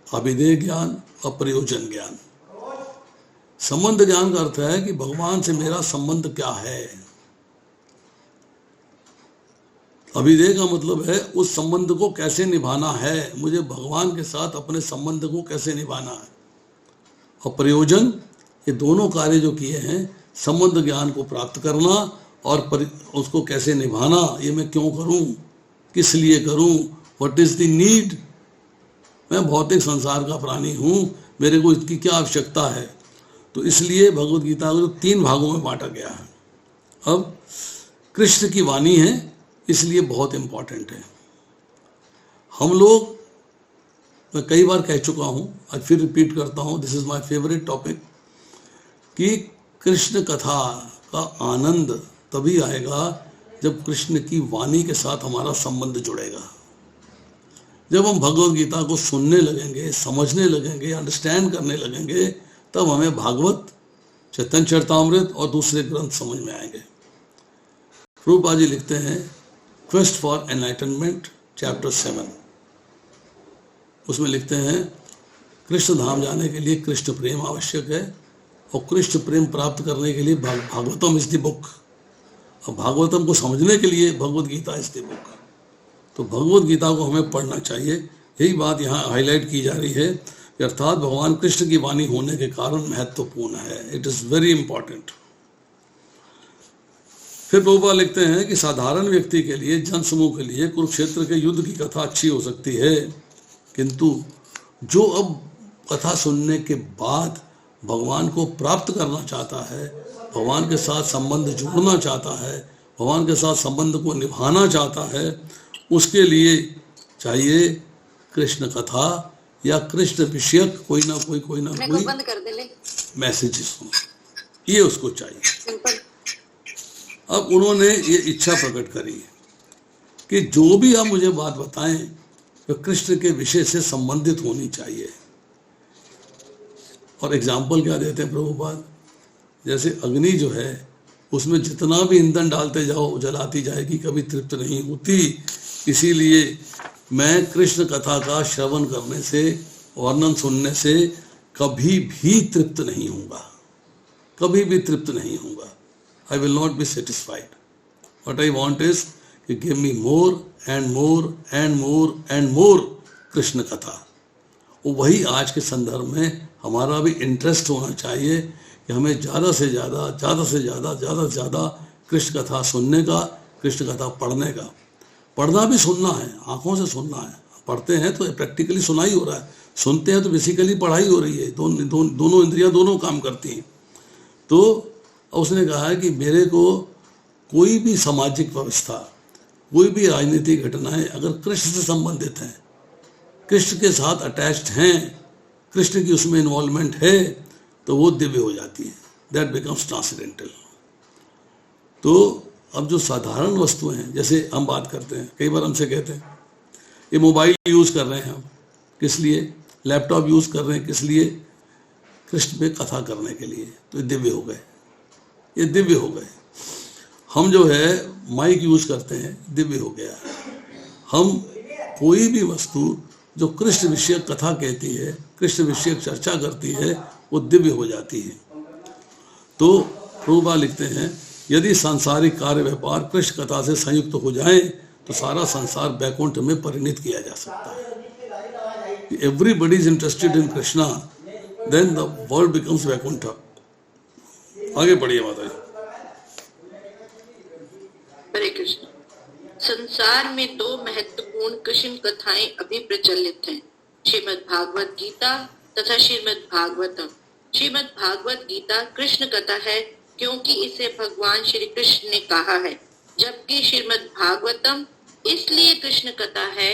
अभिधेय ज्ञान और प्रयोजन ज्ञान। संबंध ज्ञान का अर्थ है कि भगवान से मेरा संबंध क्या है। अभिधेय का मतलब है उस संबंध को कैसे निभाना है, मुझे भगवान के साथ अपने संबंध को कैसे निभाना है। और प्रयोजन, ये दोनों कार्य जो किए हैं, संबंध ज्ञान को प्राप्त करना और उसको कैसे निभाना, ये मैं क्यों करूं, किस लिए करूं, व्हाट इज द नीड। मैं भौतिक संसार का प्राणी हूं, मेरे को इसकी क्या आवश्यकता है। तो इसलिए भगवद गीता को 3 भागों में बांटा गया है। अब कृष्ण की वाणी है इसलिए बहुत इंपॉर्टेंट है। हम लोग, मैं कई बार कह चुका हूं, आज फिर रिपीट करता हूं, this is my favourite topic, कि कृष्ण कथा का आनंद तभी आएगा जब कृष्ण की वाणी के साथ हमारा संबंध जुड़ेगा। जब हम भगवद गीता को सुनने लगेंगे, समझने लगेंगे, अंडरस्टैंड करने लगेंगे, तब हमें भागवत, चैतन्य चरितामृत और दूसरे ग्रंथ समझ में आएंगे। प्रभुपाद जी लिखते हैं क्वेस्ट फॉर एनलाइटनमेंट चैप्टर 7, उसमें लिखते हैं कृष्ण धाम जाने के लिए कृष्ण प्रेम आवश्यक है और कृष्ण प्रेम प्राप्त करने के लिए भागवतम इज द बुक, और भागवतम को समझने के लिए Bhagavad Gita is the book. तो भगवद गीता को हमें पढ़ना चाहिए। यही बात यहाँ हाईलाइट की जा रही है, अर्थात भगवान कृष्ण की वाणी होने के कारण महत्वपूर्ण है। It is very important. फिर प्रभुपाद लिखते हैं कि साधारण व्यक्ति के लिए, जन समूह के लिए कुरुक्षेत्र के युद्ध की कथा अच्छी हो सकती है, किंतु जो अब कथा सुनने के बाद भगवान को प्राप्त करना चाहता है, भगवान के साथ संबंध जोड़ना चाहता है, भगवान के साथ संबंध को निभाना चाहता है, उसके लिए चाहिए कृष्ण कथा या कृष्ण विषयक कोई ना कोई मैसेजेस हो, ये उसको चाहिए। अब उन्होंने ये इच्छा प्रकट करी है कि जो भी आप मुझे बात बताएं वो कृष्ण के विषय से संबंधित होनी चाहिए। और एग्जाम्पल क्या देते हैं प्रभुपाद, जैसे अग्नि जो है उसमें जितना भी ईंधन डालते जाओ जलाती जाएगी, कभी तृप्त नहीं होती। इसीलिए मैं कृष्ण कथा का श्रवण करने से, वर्णन सुनने से कभी भी तृप्त नहीं होऊंगा, कभी भी तृप्त नहीं होऊंगा। I will not be satisfied. What I want is you give me more and more and more and more Krishna कथा। वही आज के संदर्भ में हमारा भी इंटरेस्ट होना चाहिए कि हमें ज़्यादा से ज़्यादा कृष्ण कथा सुनने का, कृष्ण कथा पढ़ने का। पढ़ना भी सुनना है, आंखों से सुनना है। पढ़ते हैं तो प्रैक्टिकली सुनाई हो रहा है, सुनते हैं तो बेसिकली पढ़ाई हो रही है। दोनों इंद्रियां दोनों काम करती हैं। तो उसने कहा है कि मेरे को कोई भी सामाजिक व्यवस्था, कोई भी राजनीतिक घटनाएं अगर कृष्ण से संबंधित हैं, कृष्ण के साथ अटैच्ड हैं, कृष्ण की उसमें इन्वॉल्वमेंट है, तो वो दिव्य हो जाती है, दैट बिकम्स ट्रांसेंडेंटल। तो अब जो साधारण वस्तुएं हैं, जैसे हम बात करते हैं, कई बार हमसे कहते हैं ये मोबाइल यूज़ कर रहे हैं हम, किस लिए? लैपटॉप यूज़ कर रहे हैं, किस लिए? कृष्ण पे कथा करने के लिए। तो ये दिव्य हो गए, ये दिव्य हो गए। हम जो है माइक यूज़ करते हैं, दिव्य हो गया। हम कोई भी वस्तु जो कृष्ण विषयक कथा कहती है, कृष्ण विषयक चर्चा करती है, वो दिव्य हो जाती है। तो प्रभुपाद लिखते हैं यदि सांसारिक कार्य व्यापार कृष्ण कथा से संयुक्त हो जाए तो सारा संसार वैकुंठ में परिणित किया जा सकता है। Everybody is interested in Krishna, then the world becomes Vaikuntha. आगे बढ़िए माता जी। हरे कृष्ण। संसार में दो महत्वपूर्ण कृष्ण कथाएं अभी प्रचलित हैं, श्रीमद् भागवत गीता तथा श्रीमद् भागवतम। श्रीमद् भागवत गीता कृष्ण कथा है क्योंकि इसे भगवान श्री कृष्ण ने कहा है, जबकि श्रीमद् भागवतम इसलिए कृष्ण कथा है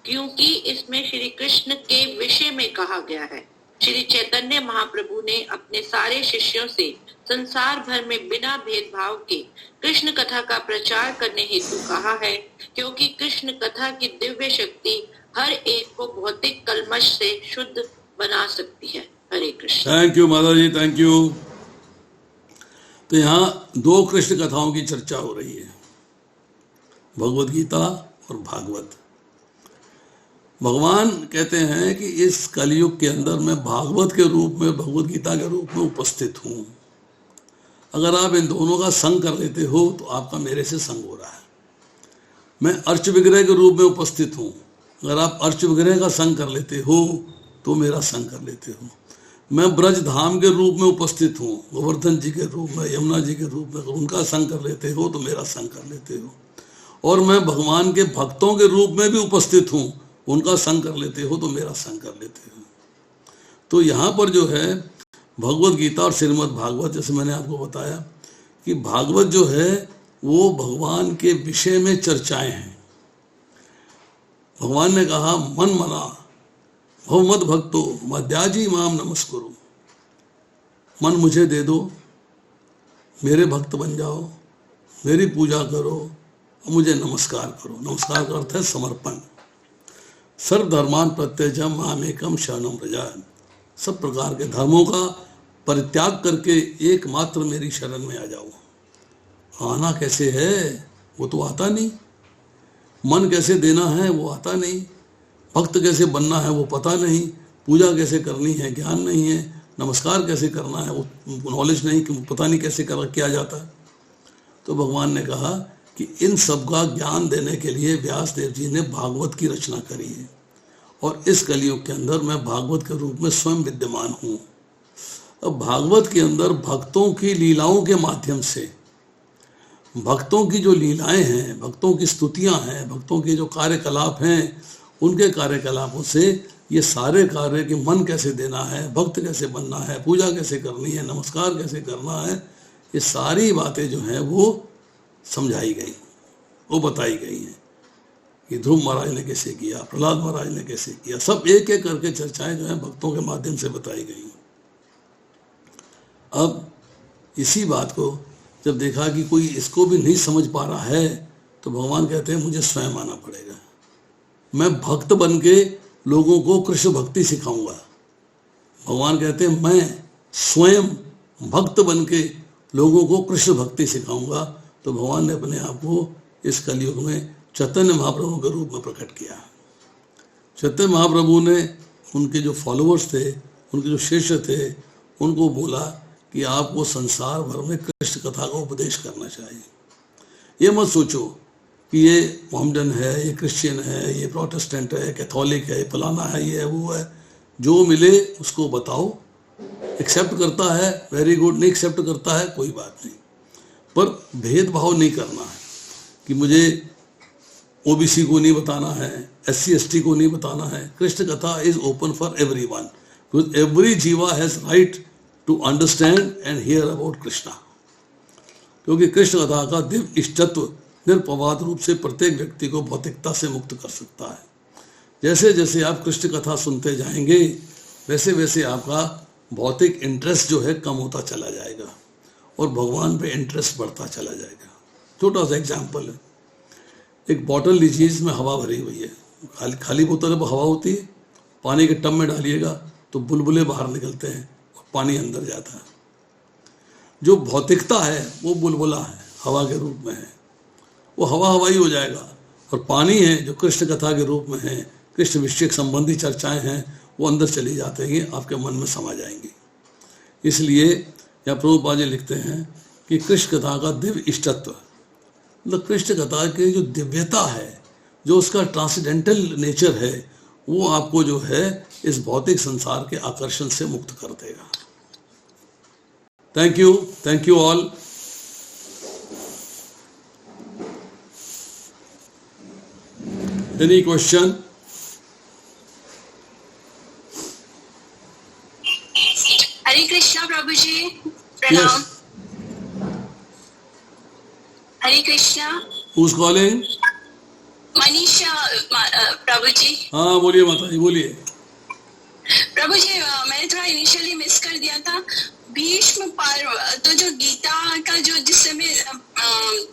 क्योंकि इसमें श्री कृष्ण के विषय में कहा गया है। श्री चैतन्य महाप्रभु ने अपने सारे शिष्यों से संसार भर में बिना भेदभाव के कृष्ण कथा का प्रचार करने हेतु कहा है, क्योंकि कृष्ण कथा की दिव्य शक्ति हर एक को भौतिक कलमश से शुद्ध बना सकती है। हरे कृष्ण। थैंक यू माता जी, थैंक यू। तो यहाँ दो कृष्ण कथाओं की चर्चा हो रही है, भगवत गीता और भागवत। भगवान कहते हैं कि इस कलयुग के अंदर मैं भागवत के रूप में, भगवत गीता के रूप में उपस्थित हूँ। अगर आप इन दोनों का संग कर लेते हो तो आपका मेरे से संग हो रहा है। मैं अर्च विग्रह के रूप में उपस्थित हूँ, अगर आप अर्च विग्रह का संग कर लेते हो तो मेरा संग कर लेते हो। मैं ब्रज धाम के रूप में उपस्थित हूँ, गोवर्धन जी के रूप में, यमुना जी के रूप में, अगर उनका संग कर लेते हो तो मेरा संग कर लेते हो। और मैं भगवान के भक्तों के रूप में भी उपस्थित हूँ, उनका संग कर लेते हो तो मेरा संग कर लेते हो। तो यहाँ पर जो है भगवत गीता और श्रीमद् भागवत, जैसे मैंने आपको बताया कि भागवत जो है वो भगवान के विषय में चर्चाएं हैं। भगवान ने कहा मन मना भव मद भक्तो मद्याजी माम नमस्कुरु, मन मुझे दे दो, मेरे भक्त बन जाओ, मेरी पूजा करो और मुझे नमस्कार करो। नमस्कार का अर्थ है समर्पण। सर्वधर्मान प्रत्यजम मामेकम शरणम व्रज, सब प्रकार के धर्मों का परित्याग करके एकमात्र मेरी शरण में आ जाओ। आना कैसे है वो तो आता नहीं, मन कैसे देना है वो आता नहीं, भक्त कैसे बनना है वो पता नहीं, पूजा कैसे करनी है ज्ञान नहीं है, नमस्कार कैसे करना है वो नॉलेज नहीं, कि पता नहीं कैसे किया जाता है। तो भगवान ने कहा कि इन सब का ज्ञान देने के लिए व्यास देव जी ने भागवत की रचना करी है, और इस कलयुग के अंदर मैं भागवत के रूप में स्वयं विद्यमान हूँ। अब भागवत के अंदर भक्तों की लीलाओं के माध्यम से भक्तों की जो लीलाएं हैं, भक्तों की स्तुतियां हैं, भक्तों के जो कार्यकलाप हैं, उनके कार्यकलापों से ये सारे कार्य कि मन कैसे देना है, भक्त कैसे बनना है, पूजा कैसे करनी है, नमस्कार कैसे करना है, ये सारी बातें जो हैं वो समझाई गई, वो बताई गई हैं कि ध्रुव महाराज ने कैसे किया, प्रहलाद महाराज ने कैसे किया, सब एक एक करके चर्चाएं जो हैं भक्तों के माध्यम से बताई गई। अब इसी बात को जब देखा कि कोई इसको भी नहीं समझ पा रहा है, तो भगवान कहते हैं मुझे स्वयं आना पड़ेगा, मैं भक्त बन के लोगों को कृष्ण भक्ति सिखाऊंगा। भगवान कहते हैं मैं स्वयं भक्त बन के लोगों को कृष्ण भक्ति सिखाऊंगा। तो भगवान ने अपने आप को इस कलयुग में चैतन्य महाप्रभु के रूप में प्रकट किया। चैतन्य महाप्रभु ने उनके जो फॉलोअर्स थे, उनके जो शिष्य थे, उनको बोला कि आपको संसार भर में कृष्ण कथा का उपदेश करना चाहिए। ये मत सोचो कि ये मोहम्मदन है, ये क्रिश्चियन है, ये प्रोटेस्टेंट है, कैथोलिक है, फलाना है, ये है, वो है, जो मिले उसको बताओ। एक्सेप्ट करता है वेरी गुड, नहीं एक्सेप्ट करता है कोई बात नहीं, पर भेदभाव नहीं करना है कि मुझे ओबीसी को नहीं बताना है, SC ST को नहीं बताना है। कृष्ण कथा is open for everyone, because every jiva has right to understand and hear about Krishna. क्योंकि कृष्ण कथा का दिव्य इष्टत्व निरपवाद रूप से प्रत्येक व्यक्ति को भौतिकता से मुक्त कर सकता है। जैसे जैसे आप कृष्ण कथा सुनते जाएंगे, वैसे वैसे आपका भौतिक इंटरेस्ट जो है कम होता चला जाएगा और भगवान पे इंटरेस्ट बढ़ता चला जाएगा। छोटा सा एग्जाम्पल है, एक बॉटल लीजिए जिसमें हवा भरी हुई है, खाली बोतल में हवा होती है, पानी के टब में डालिएगा तो बुलबुले बाहर निकलते हैं और पानी अंदर जाता है। जो भौतिकता है वो बुलबुला है, हवा के रूप में है, वो हवा हवाई हो जाएगा। और पानी है जो कृष्ण कथा के रूप में है, कृष्ण विषयक संबंधी चर्चाएं हैं, वो अंदर चली जाते हैं, आपके मन में समा जाएंगी। इसलिए यहाँ प्रभुपाद जी लिखते हैं कि कृष्ण कथा का दिव्य इष्टत्व, मतलब कृष्ण कथा की जो दिव्यता है, जो उसका ट्रांसेंडेंटल नेचर है, वो आपको जो है इस भौतिक संसार के आकर्षण से मुक्त कर देगा। Thank you all. Any question? Hare Krishna प्रभु जी, प्रणाम। हरे कृष्णा। Who's calling? मनीषा प्रभु जी। हाँ बोलिए माता जी, बोलिए। प्रभु जी मैंने थोड़ा इनिशियली मिस कर दिया था। भीष्म पर्व, तो जो गीता का जो जिस समय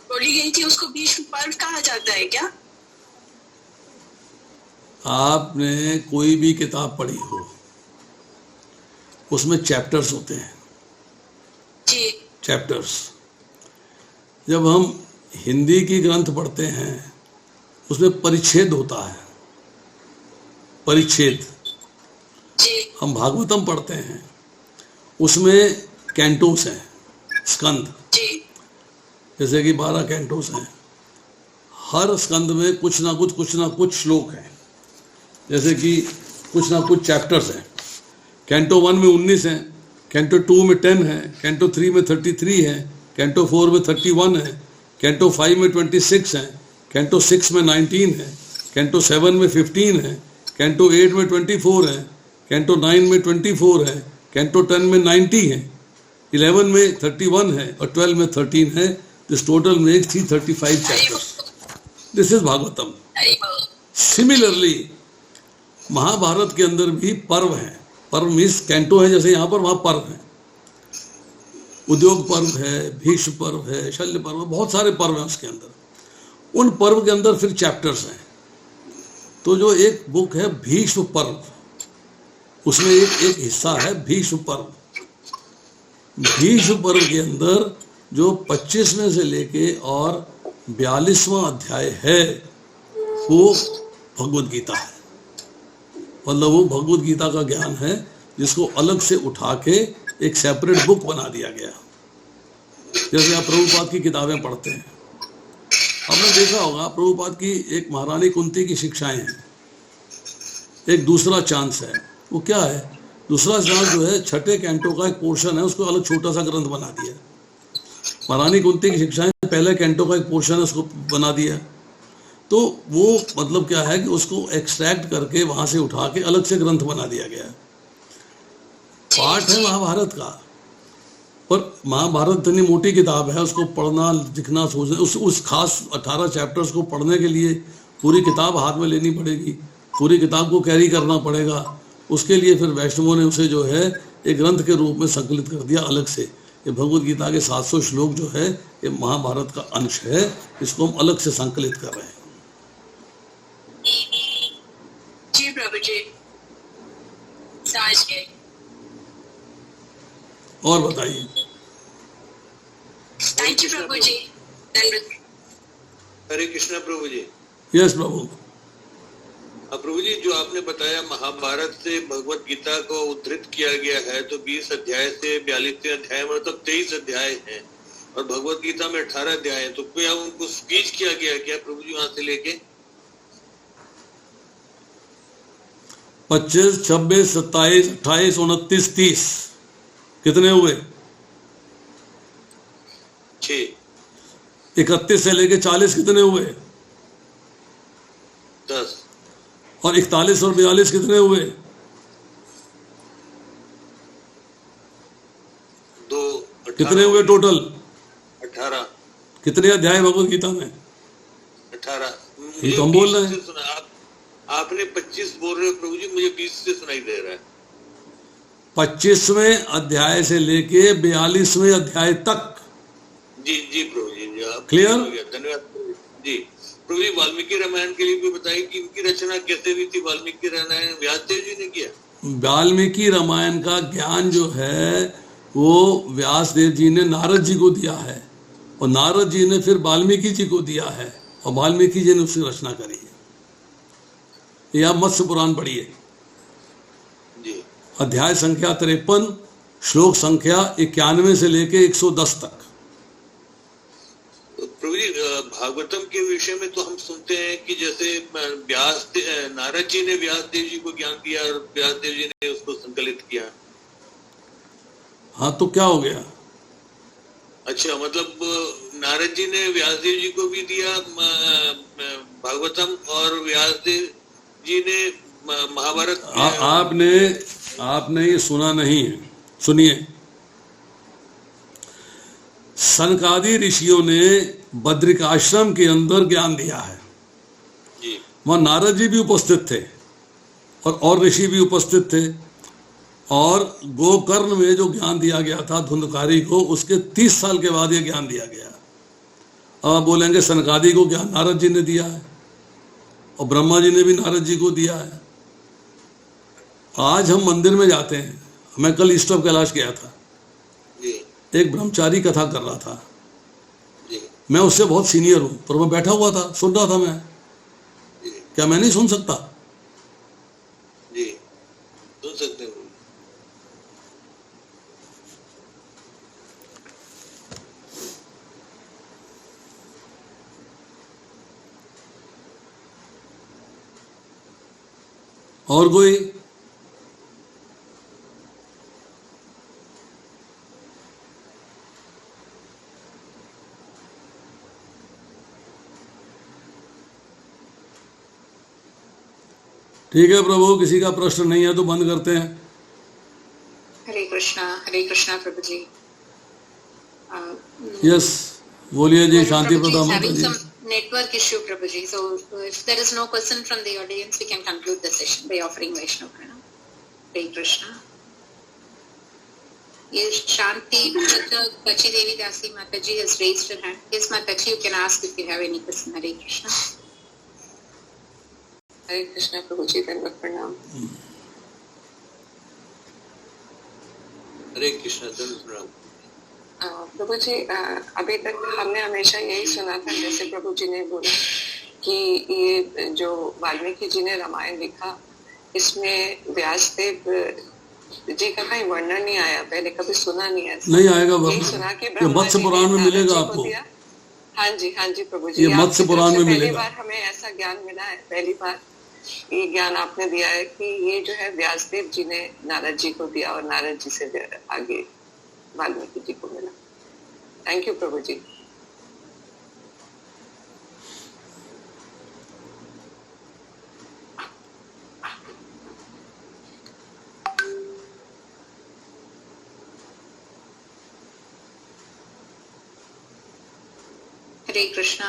बोली गई थी उसको भीष्म पर्व कहा जाता है क्या? आपने कोई भी किताब पढ़ी हो, उसमें चैप्टर्स होते हैं जी। चैप्टर्स। जब हम हिंदी की ग्रंथ पढ़ते हैं उसमें परिच्छेद होता है, परिच्छेद। जी। हम भागवतम पढ़ते हैं उसमें कैंटोस हैं, स्कंद। जी। जैसे कि 12 कैंटोस हैं, हर स्कंद में कुछ ना कुछ श्लोक हैं, जैसे कि कुछ ना कुछ चैप्टर्स हैं। कैंटो 1 में 19 हैं, कैंटो 2 में 10 है, कैंटो 3 में 33 है, कैंटो 4 में 31 है, कैंटो 5 में 26 है, कैंटो 6 में 19 है, कैंटो 7 में 15 है, कैंटो 8 में 24 है, कैंटो 9 में 24 है, कैंटो 10 में 90 है, 11 में 31 है और 12 में 13 है। This total makes 335 chapters. This is Bhagavatam. Similarly Mahabharata के अंदर भी पर्व हैं। पर्व मीन्स कैंटो है, जैसे यहाँ पर वहाँ पर्व है। उद्योग पर्व है, भीष्म पर्व है, शल्य पर्व है, बहुत सारे पर्व हैं उसके अंदर। उन पर्व के अंदर फिर चैप्टर्स हैं। तो जो एक बुक है भीष्म पर्व, उसमें एक हिस्सा है भीष्म पर्व। भीष्म पर्व के अंदर जो 25वें से लेके और 42वां अध्याय है वो भगवद गीता है। मतलब वो भगवद गीता का ज्ञान है जिसको अलग से उठा के एक सेपरेट बुक बना दिया गया। जैसे आप प्रभुपाद की किताबें पढ़ते हैं, आपने देखा होगा प्रभुपाद की एक महारानी कुंती की शिक्षाएं हैं, एक दूसरा चांस है। वो क्या है? दूसरा चांस जो है 6ठे कैंटो का एक पोर्शन है, उसको अलग छोटा सा ग्रंथ बना दिया। पौराणिक कुंती की शिक्षाएं पहले कैंटो का एक पोर्शन है, उसको बना दिया। तो वो मतलब क्या है कि उसको एक्सट्रैक्ट करके वहां से उठा के अलग से ग्रंथ बना दिया गया है। पाठ है महाभारत का, पर महाभारत इतनी मोटी किताब है, उसको पढ़ना, लिखना, सोचना, उस खास 18 चैप्टर्स को पढ़ने के लिए पूरी किताब हाथ में लेनी पड़ेगी, पूरी किताब को कैरी करना पड़ेगा। उसके लिए फिर वैष्णवों ने उसे जो है एक ग्रंथ के रूप में संकलित कर दिया अलग से। ये भगवत गीता के 700 श्लोक जो है ये महाभारत का अंश है, इसको हम अलग से संकलित कर रहे हैं। जी प्रभु जी, समझ गए। और बताइए। थैंक यू प्रभु जी। हरे कृष्णा प्रभु जी। यस प्रभु। प्रभु जी, जो आपने बताया महाभारत से भगवत गीता को उद्धृत किया गया है, तो 20 अध्याय से 42वें अध्याय मतलब 23 अध्याय हैं, और भगवत गीता में 18 अध्याय हैं। तो क्या उनको स्पीच किया गया क्या प्रभु जी वहां से लेके? 25, 26, 27, 28, 29, 30 कितने हुए? 6। 31 से लेके 40 कितने हुए? 10। और 41 और 42 कितने हुए? 2। कितने हुए टोटल? 18। कितने अध्याय भगवत गीता में? 18। ये तो हम बोल रहे हैं। सुना आपने 25 बोल रहे हो प्रभु जी, मुझे 20 से सुनाई दे रहा है। 25वें अध्याय से लेके 42वें अध्याय तक। जी जी प्रभु जी, क्लियर? धन्यवाद जी। प्रभु जी, वाल्मीकि रामायण के लिए भी बताइए कि इनकी रचना कैसे हुई थी? वाल्मीकि रामायण व्यासदेव जी ने किया? वाल्मीकि रामायण का ज्ञान जो है वो व्यासदेव जी ने नारद जी को दिया है, और नारद जी ने फिर वाल्मीकि जी को दिया है, और वाल्मीकि जी ने उसकी रचना करी है। ये आप मत्स्य पुराण पढ़िए, जी। अध्याय संख्या 53, श्लोक संख्या 91 से लेके 110 तक। प्रभु जी, भागवतम के विषय में तो हम सुनते हैं कि जैसे नारद जी ने व्यासदेव जी को ज्ञान दिया और व्यासदेव जी ने उसको संकलित किया। हाँ, तो क्या हो गया? अच्छा, मतलब नारद जी ने व्यासदेव जी को भी दिया भागवतम, और व्यासदेव जी ने महाभारत। आपने ये सुना नहीं है, सुनिए। सनकादि ऋषियों ने बद्रिकाश्रम के अंदर ज्ञान दिया है, वहां नारद जी भी उपस्थित थे और ऋषि भी उपस्थित थे, और गोकर्ण में जो ज्ञान दिया गया था धुंधकारी को, उसके 30 साल के बाद ये ज्ञान दिया गया। अब आप बोलेंगे सनकादि को ज्ञान नारद जी ने दिया है, और ब्रह्मा जी ने भी नारद जी को दिया है। आज हम मंदिर में जाते हैं, मैं कल ईस्ट ऑफ कैलाश गया था, एक ब्रह्मचारी कथा कर रहा था, मैं उससे बहुत सीनियर हूं, पर मैं बैठा हुआ था, सुन रहा था। मैं क्या मैं नहीं सुन सकता? जी, सुन सकते हो। और कोई? ठीक है प्रभु, किसी का प्रश्न नहीं है तो बंद करते हैं। हरे कृष्णा प्रभु जी। यस, बोलिए जी। शांति प्रदा माता जी। Network issue, Prabhuji. So, if there is no question from the audience, we can conclude the session by offering Vaishnav Pranam. Hare Krishna. Yes, Shanti Kachi Devi Dasi Mataji has raised her hand. Yes, Mataji, you can ask if you have any question. Hare Krishna. Hare Krishna, Prabhuji, Dandavat Pranam. हरे कृष्ण, दंडवत प्रणाम। प्रभु जी, अभी तक हमने हमेशा यही सुना था, जैसे प्रभु जी ने बोला कि ये जो वाल्मीकि जी ने रामायण लिखा, इसमें व्यासदेव जी का कहीं वर्णन नहीं आया, पहले कभी सुना नहीं है। नहीं आएगा, यही सुना कि मत्स्य पुराण में मिलेगा आपको। हाँ जी प्रभु जी, ये मत्स्य पुराण में मिलेगा। पहली बार हमें ऐसा ज्ञान मिला है, पहली बार ये ज्ञान आपने दिया है कि ये जो है व्यासदेव जी ने नारद जी को दिया और नारद जी से आगे वाल्मीकि जी को मिला। थैंक यू प्रभु जी। Hare Krishna.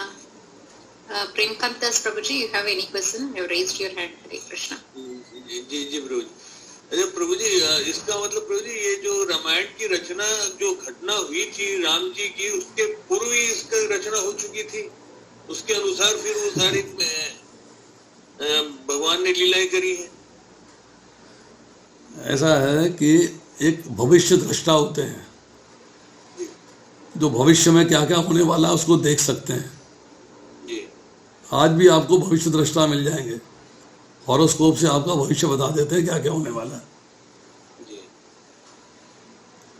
Premkant Das Prabhuji, you have any question? You raised your hand. Hare Krishna. जी जी प्रभु जी। अरे प्रभु जी, इसका मतलब प्रभु जी ये जो रामायण की रचना जो घटना हुई थी राम जी की, उसके पूर्व ही इसका रचना हो चुकी थी, उसके अनुसार फिर वो सारी भगवान ने लीलाएं करी है। ऐसा है कि एक भविष्य दृष्टा होते हैं जो भविष्य में क्या क्या होने वाला है उसको देख सकते हैं। जी आज भी आपको भविष्य दृष्टा मिल जाएंगे, हॉरोस्कोप से आपका भविष्य बता देते हैं क्या क्या होने वाला है। जी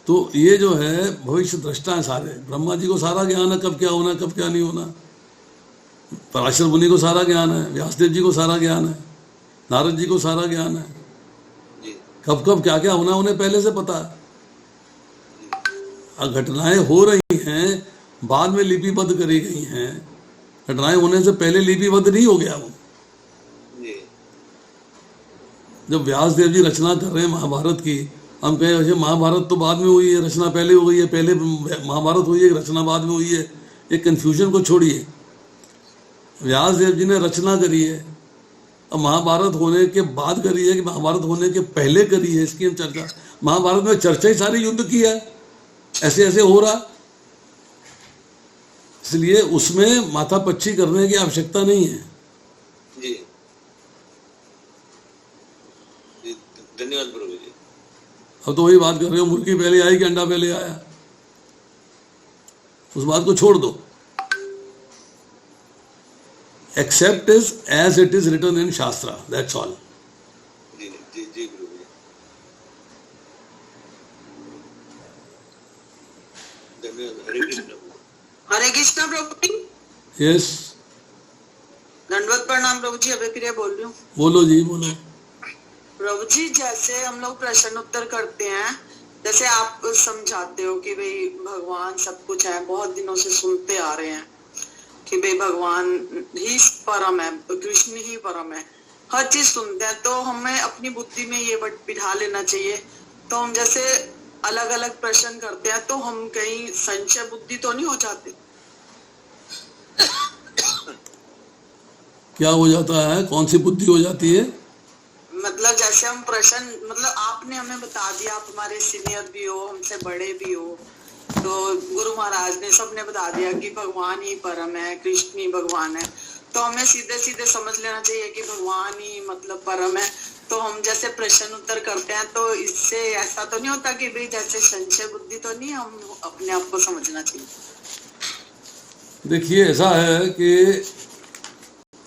तो ये जो है भविष्य दृष्टा है सारे। ब्रह्मा जी को सारा ज्ञान है कब क्या होना कब क्या नहीं होना, पराशर मुनि को सारा ज्ञान है, व्यासदेव जी को सारा ज्ञान है, नारद जी को सारा ज्ञान है, जी कब कब क्या क्या होना उन्हें पहले से पता है। घटनाएं हो रही हैं बाद में लिपिबद्ध करी गई हैं, घटनाएं होने से पहले लिपिबद्ध नहीं हो गया वो। जी जब व्यास देव जी रचना कर रहे हैं महाभारत की, हम कहें अच्छा महाभारत तो बाद में हुई है, रचना पहले हो गई है, पहले महाभारत हुई है रचना बाद में हुई है, एक कंफ्यूजन को छोड़िए। व्यास देव जी ने रचना करी है, अब महाभारत होने के बाद करी है कि महाभारत होने के पहले करी है, इसकी हम चर्चा। महाभारत में चर्चा ही सारी युद्ध की है, ऐसे ऐसे हो रहा, इसलिए उसमें माथापच्ची करने की आवश्यकता नहीं है। जी जी, धन्यवाद प्रभु जी। अब तो वही बात कर रहे हो, मुर्गी पहले आई कि अंडा पहले आया, उस बात को छोड़ दो। Except is as it is written in shastra, that's all. जी जी जी प्रभु जी, धन्यवाद। हरे कृष्ण। हरे कृष्णा प्रभु जी। यस, दंडवत प्रणाम प्रभु जी, अभिक्रिया बोल रही हूँ। बोलो जी बोलो। प्रभु जी, जैसे हम लोग प्रश्न उत्तर करते हैं, जैसे आप समझाते हो कि भाई भगवान सब कुछ है, बहुत दिनों से सुनते आ रहे हैं कि भाई भगवान ही परम है, कृष्ण ही परम है, हर चीज सुनते हैं, तो हमें अपनी बुद्धि में ये बिठा लेना चाहिए। तो हम जैसे अलग अलग प्रश्न करते हैं तो हम कहीं संशय बुद्धि तो नहीं हो जाते? क्या हो जाता है, कौन सी बुद्धि हो जाती है? मतलब जैसे हम प्रश्न, मतलब आपने हमें बता दिया, आप हमारे सीनियर भी हो, हमसे बड़े भी हो, तो गुरु महाराज ने सबने बता दिया कि भगवान ही परम है, कृष्ण ही भगवान है, तो हमें सीधे सीधे समझ लेना चाहिए कि भगवान ही मतलब परम है। तो हम जैसे प्रश्न उत्तर करते हैं तो इससे ऐसा तो नहीं होता कि भाई जैसे संशय बुद्धि तो नहीं, हम अपने आप को समझना चाहिए? देखिए ऐसा है कि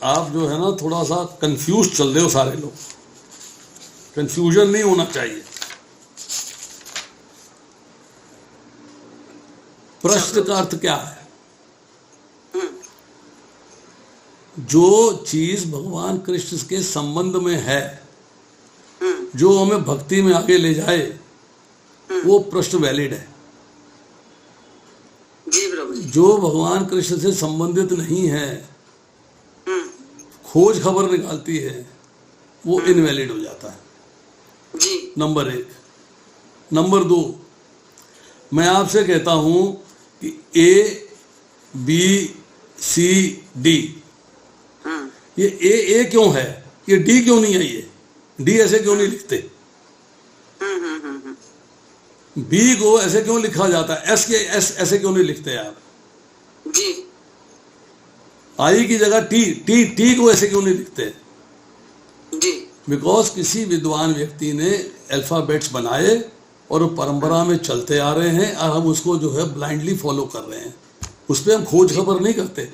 आप जो है ना थोड़ा सा कंफ्यूज चल रहे हो, सारे लोग। कंफ्यूजन नहीं होना चाहिए। प्रश्न का अर्थ क्या है? जो चीज भगवान कृष्ण के संबंध में है, जो हमें भक्ति में आगे ले जाए, वो प्रश्न वैलिड है। जी प्रभु। जो भगवान कृष्ण से संबंधित नहीं है, खोज खबर निकालती है, वो इनवैलिड हो जाता है। जी। नंबर 1। नंबर 2, मैं आपसे कहता हूं कि A B C D, ये A क्यों है, ये D क्यों नहीं है, ये D ऐसे क्यों नहीं लिखते, B को ऐसे क्यों लिखा जाता है, S के S ऐसे क्यों नहीं लिखते आप? जी। I की जगह T को ऐसे क्यों नहीं लिखते? जी। बिकॉज किसी विद्वान व्यक्ति ने अल्फाबेट्स बनाए और वो परंपरा में चलते आ रहे हैं और हम उसको जो है ब्लाइंडली फॉलो कर रहे हैं, उस पर हम खोज खबर नहीं करते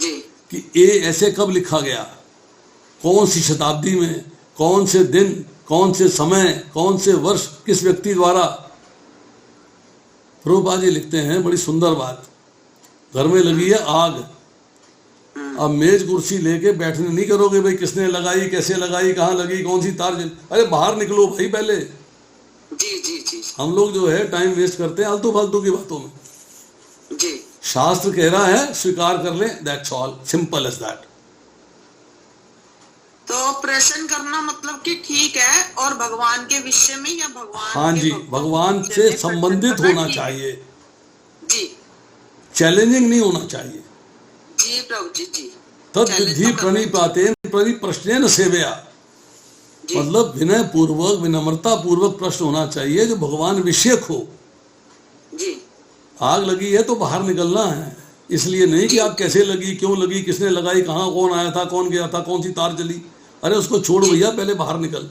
जी। कि ए ऐसे कब लिखा गया, कौन सी शताब्दी में, कौन से दिन, कौन से समय, कौन से वर्ष, किस व्यक्ति द्वारा। प्रभुपाद जी लिखते हैं बड़ी सुंदर बात, घर में लगी है आग, अब मेज कुर्सी लेके बैठने नहीं करोगे भाई किसने लगाई, कैसे लगाई, कहाँ लगी, कौन सी तार जल, अरे बाहर निकलो भाई पहले। जी जी जी। हम लोग जो है टाइम वेस्ट करते हैं आलतू फालतू की बातों में। शास्त्र कह रहा है स्वीकार कर ले, that's all, simple as that. तो प्रश्न करना मतलब कि ठीक है, और भगवान के विषय में या भगवान हाँ के जी, भक्तों भगवान के से विषय में संबंधित प्रश्न करना होना ठीक है। चाहिए, जी चैलेंजिंग नहीं होना चाहिए। जी प्रभु जी जी। तद चैलेंज विधि तो करना प्रणिपातेन परिप्रश्नेन सेवया, जी। मतलब विनय पूर्वक विनम्रता पूर्वक प्रश्न होना चाहिए जो भगवान विषयक हो। जी आग लगी है तो बाहर निकलना है, इसलिए नहीं कि आप कैसे लगी, क्यों लगी, किसने लगाई, कहाँ कौन आया था, कौन गया था, कौन सी तार जली, अरे उसको छोड़ भैया, पहले बाहर निकल।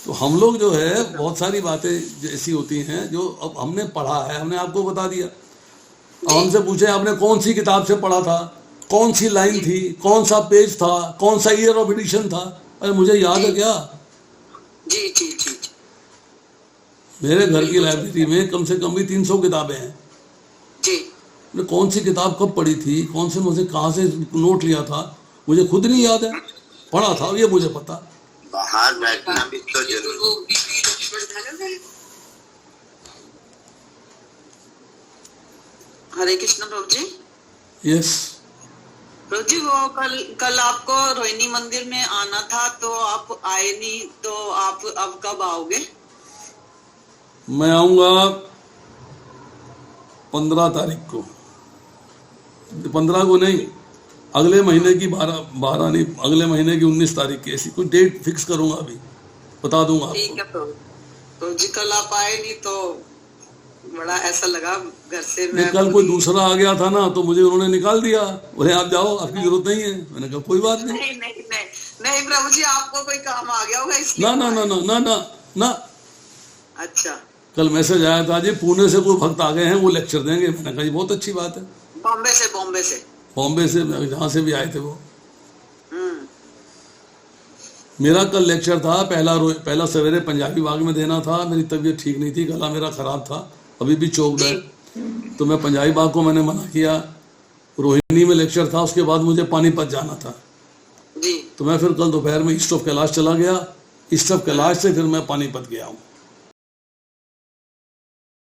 तो हम लोग जो है बहुत सारी बातें ऐसी होती हैं जो अब हमने पढ़ा है, हमने आपको बता दिया। अब हमसे पूछे आपने कौन सी किताब से पढ़ा था, कौन सी लाइन थी, कौन सा पेज था, कौन सा ईयर ऑफ एडिशन था, अरे मुझे याद है क्या? जी जी जी जी। मेरे घर की लाइब्रेरी में कम से कम भी 300 किताबें हैं। जी मैंने कौन सी किताब कब पढ़ी थी, कौन से मुझे कहाँ से नोट लिया था, मुझे खुद नहीं याद है, पढ़ा था ये मुझे पता। बाहर बैठना भी तो जरूरी। हरे कृष्ण प्रभु जी। यस, प्रभु जी वो कल आपको रोहिणी मंदिर में आना था तो आप आए नहीं, तो आप अब कब आओगे? मैं आऊंगा 15 तारीख को, 15 को नहीं, अगले महीने की 12 नहीं, अगले महीने की 19 तारीख की, ऐसी कोई डेट फिक्स करूंगा, अभी बता दूंगा ठीक आपको। है प्रभु जी। कल आप आए नहीं तो बड़ा ऐसा लगा घर से। नहीं, कल कोई दूसरा आ गया था ना तो मुझे उन्होंने निकाल दिया, बोले आप जाओ, आपकी जरूरत नहीं है। मैंने कहा कोई बात नहीं। नहीं नहीं नहीं नहीं प्रभु जी, आपको कोई काम आ गया होगा इसलिए। ना ना ना ना ना ना ना। अच्छा, कल मैसेज आया था जी पुणे से कोई भक्त आ गए हैं, वो लेक्चर देंगे। मैंने कहा जी बहुत अच्छी बात है। बॉम्बे से? बॉम्बे से? बॉम्बे से, जहाँ से भी आए थे वो। मेरा कल लेक्चर था, पहला सवेरे पंजाबी बाग में देना था। मेरी तबीयत ठीक नहीं थी, गला मेरा खराब था, अभी भी चौकड है, तो मैं पंजाबी बाग को मैंने मना किया। रोहिणी में लेक्चर था, उसके बाद मुझे पानीपत जाना था जी। तो मैं फिर कल दोपहर में ईस्ट ऑफ कैलाश चला गया, ईस्ट ऑफ कैलाश से फिर मैं पानीपत गया हूँ।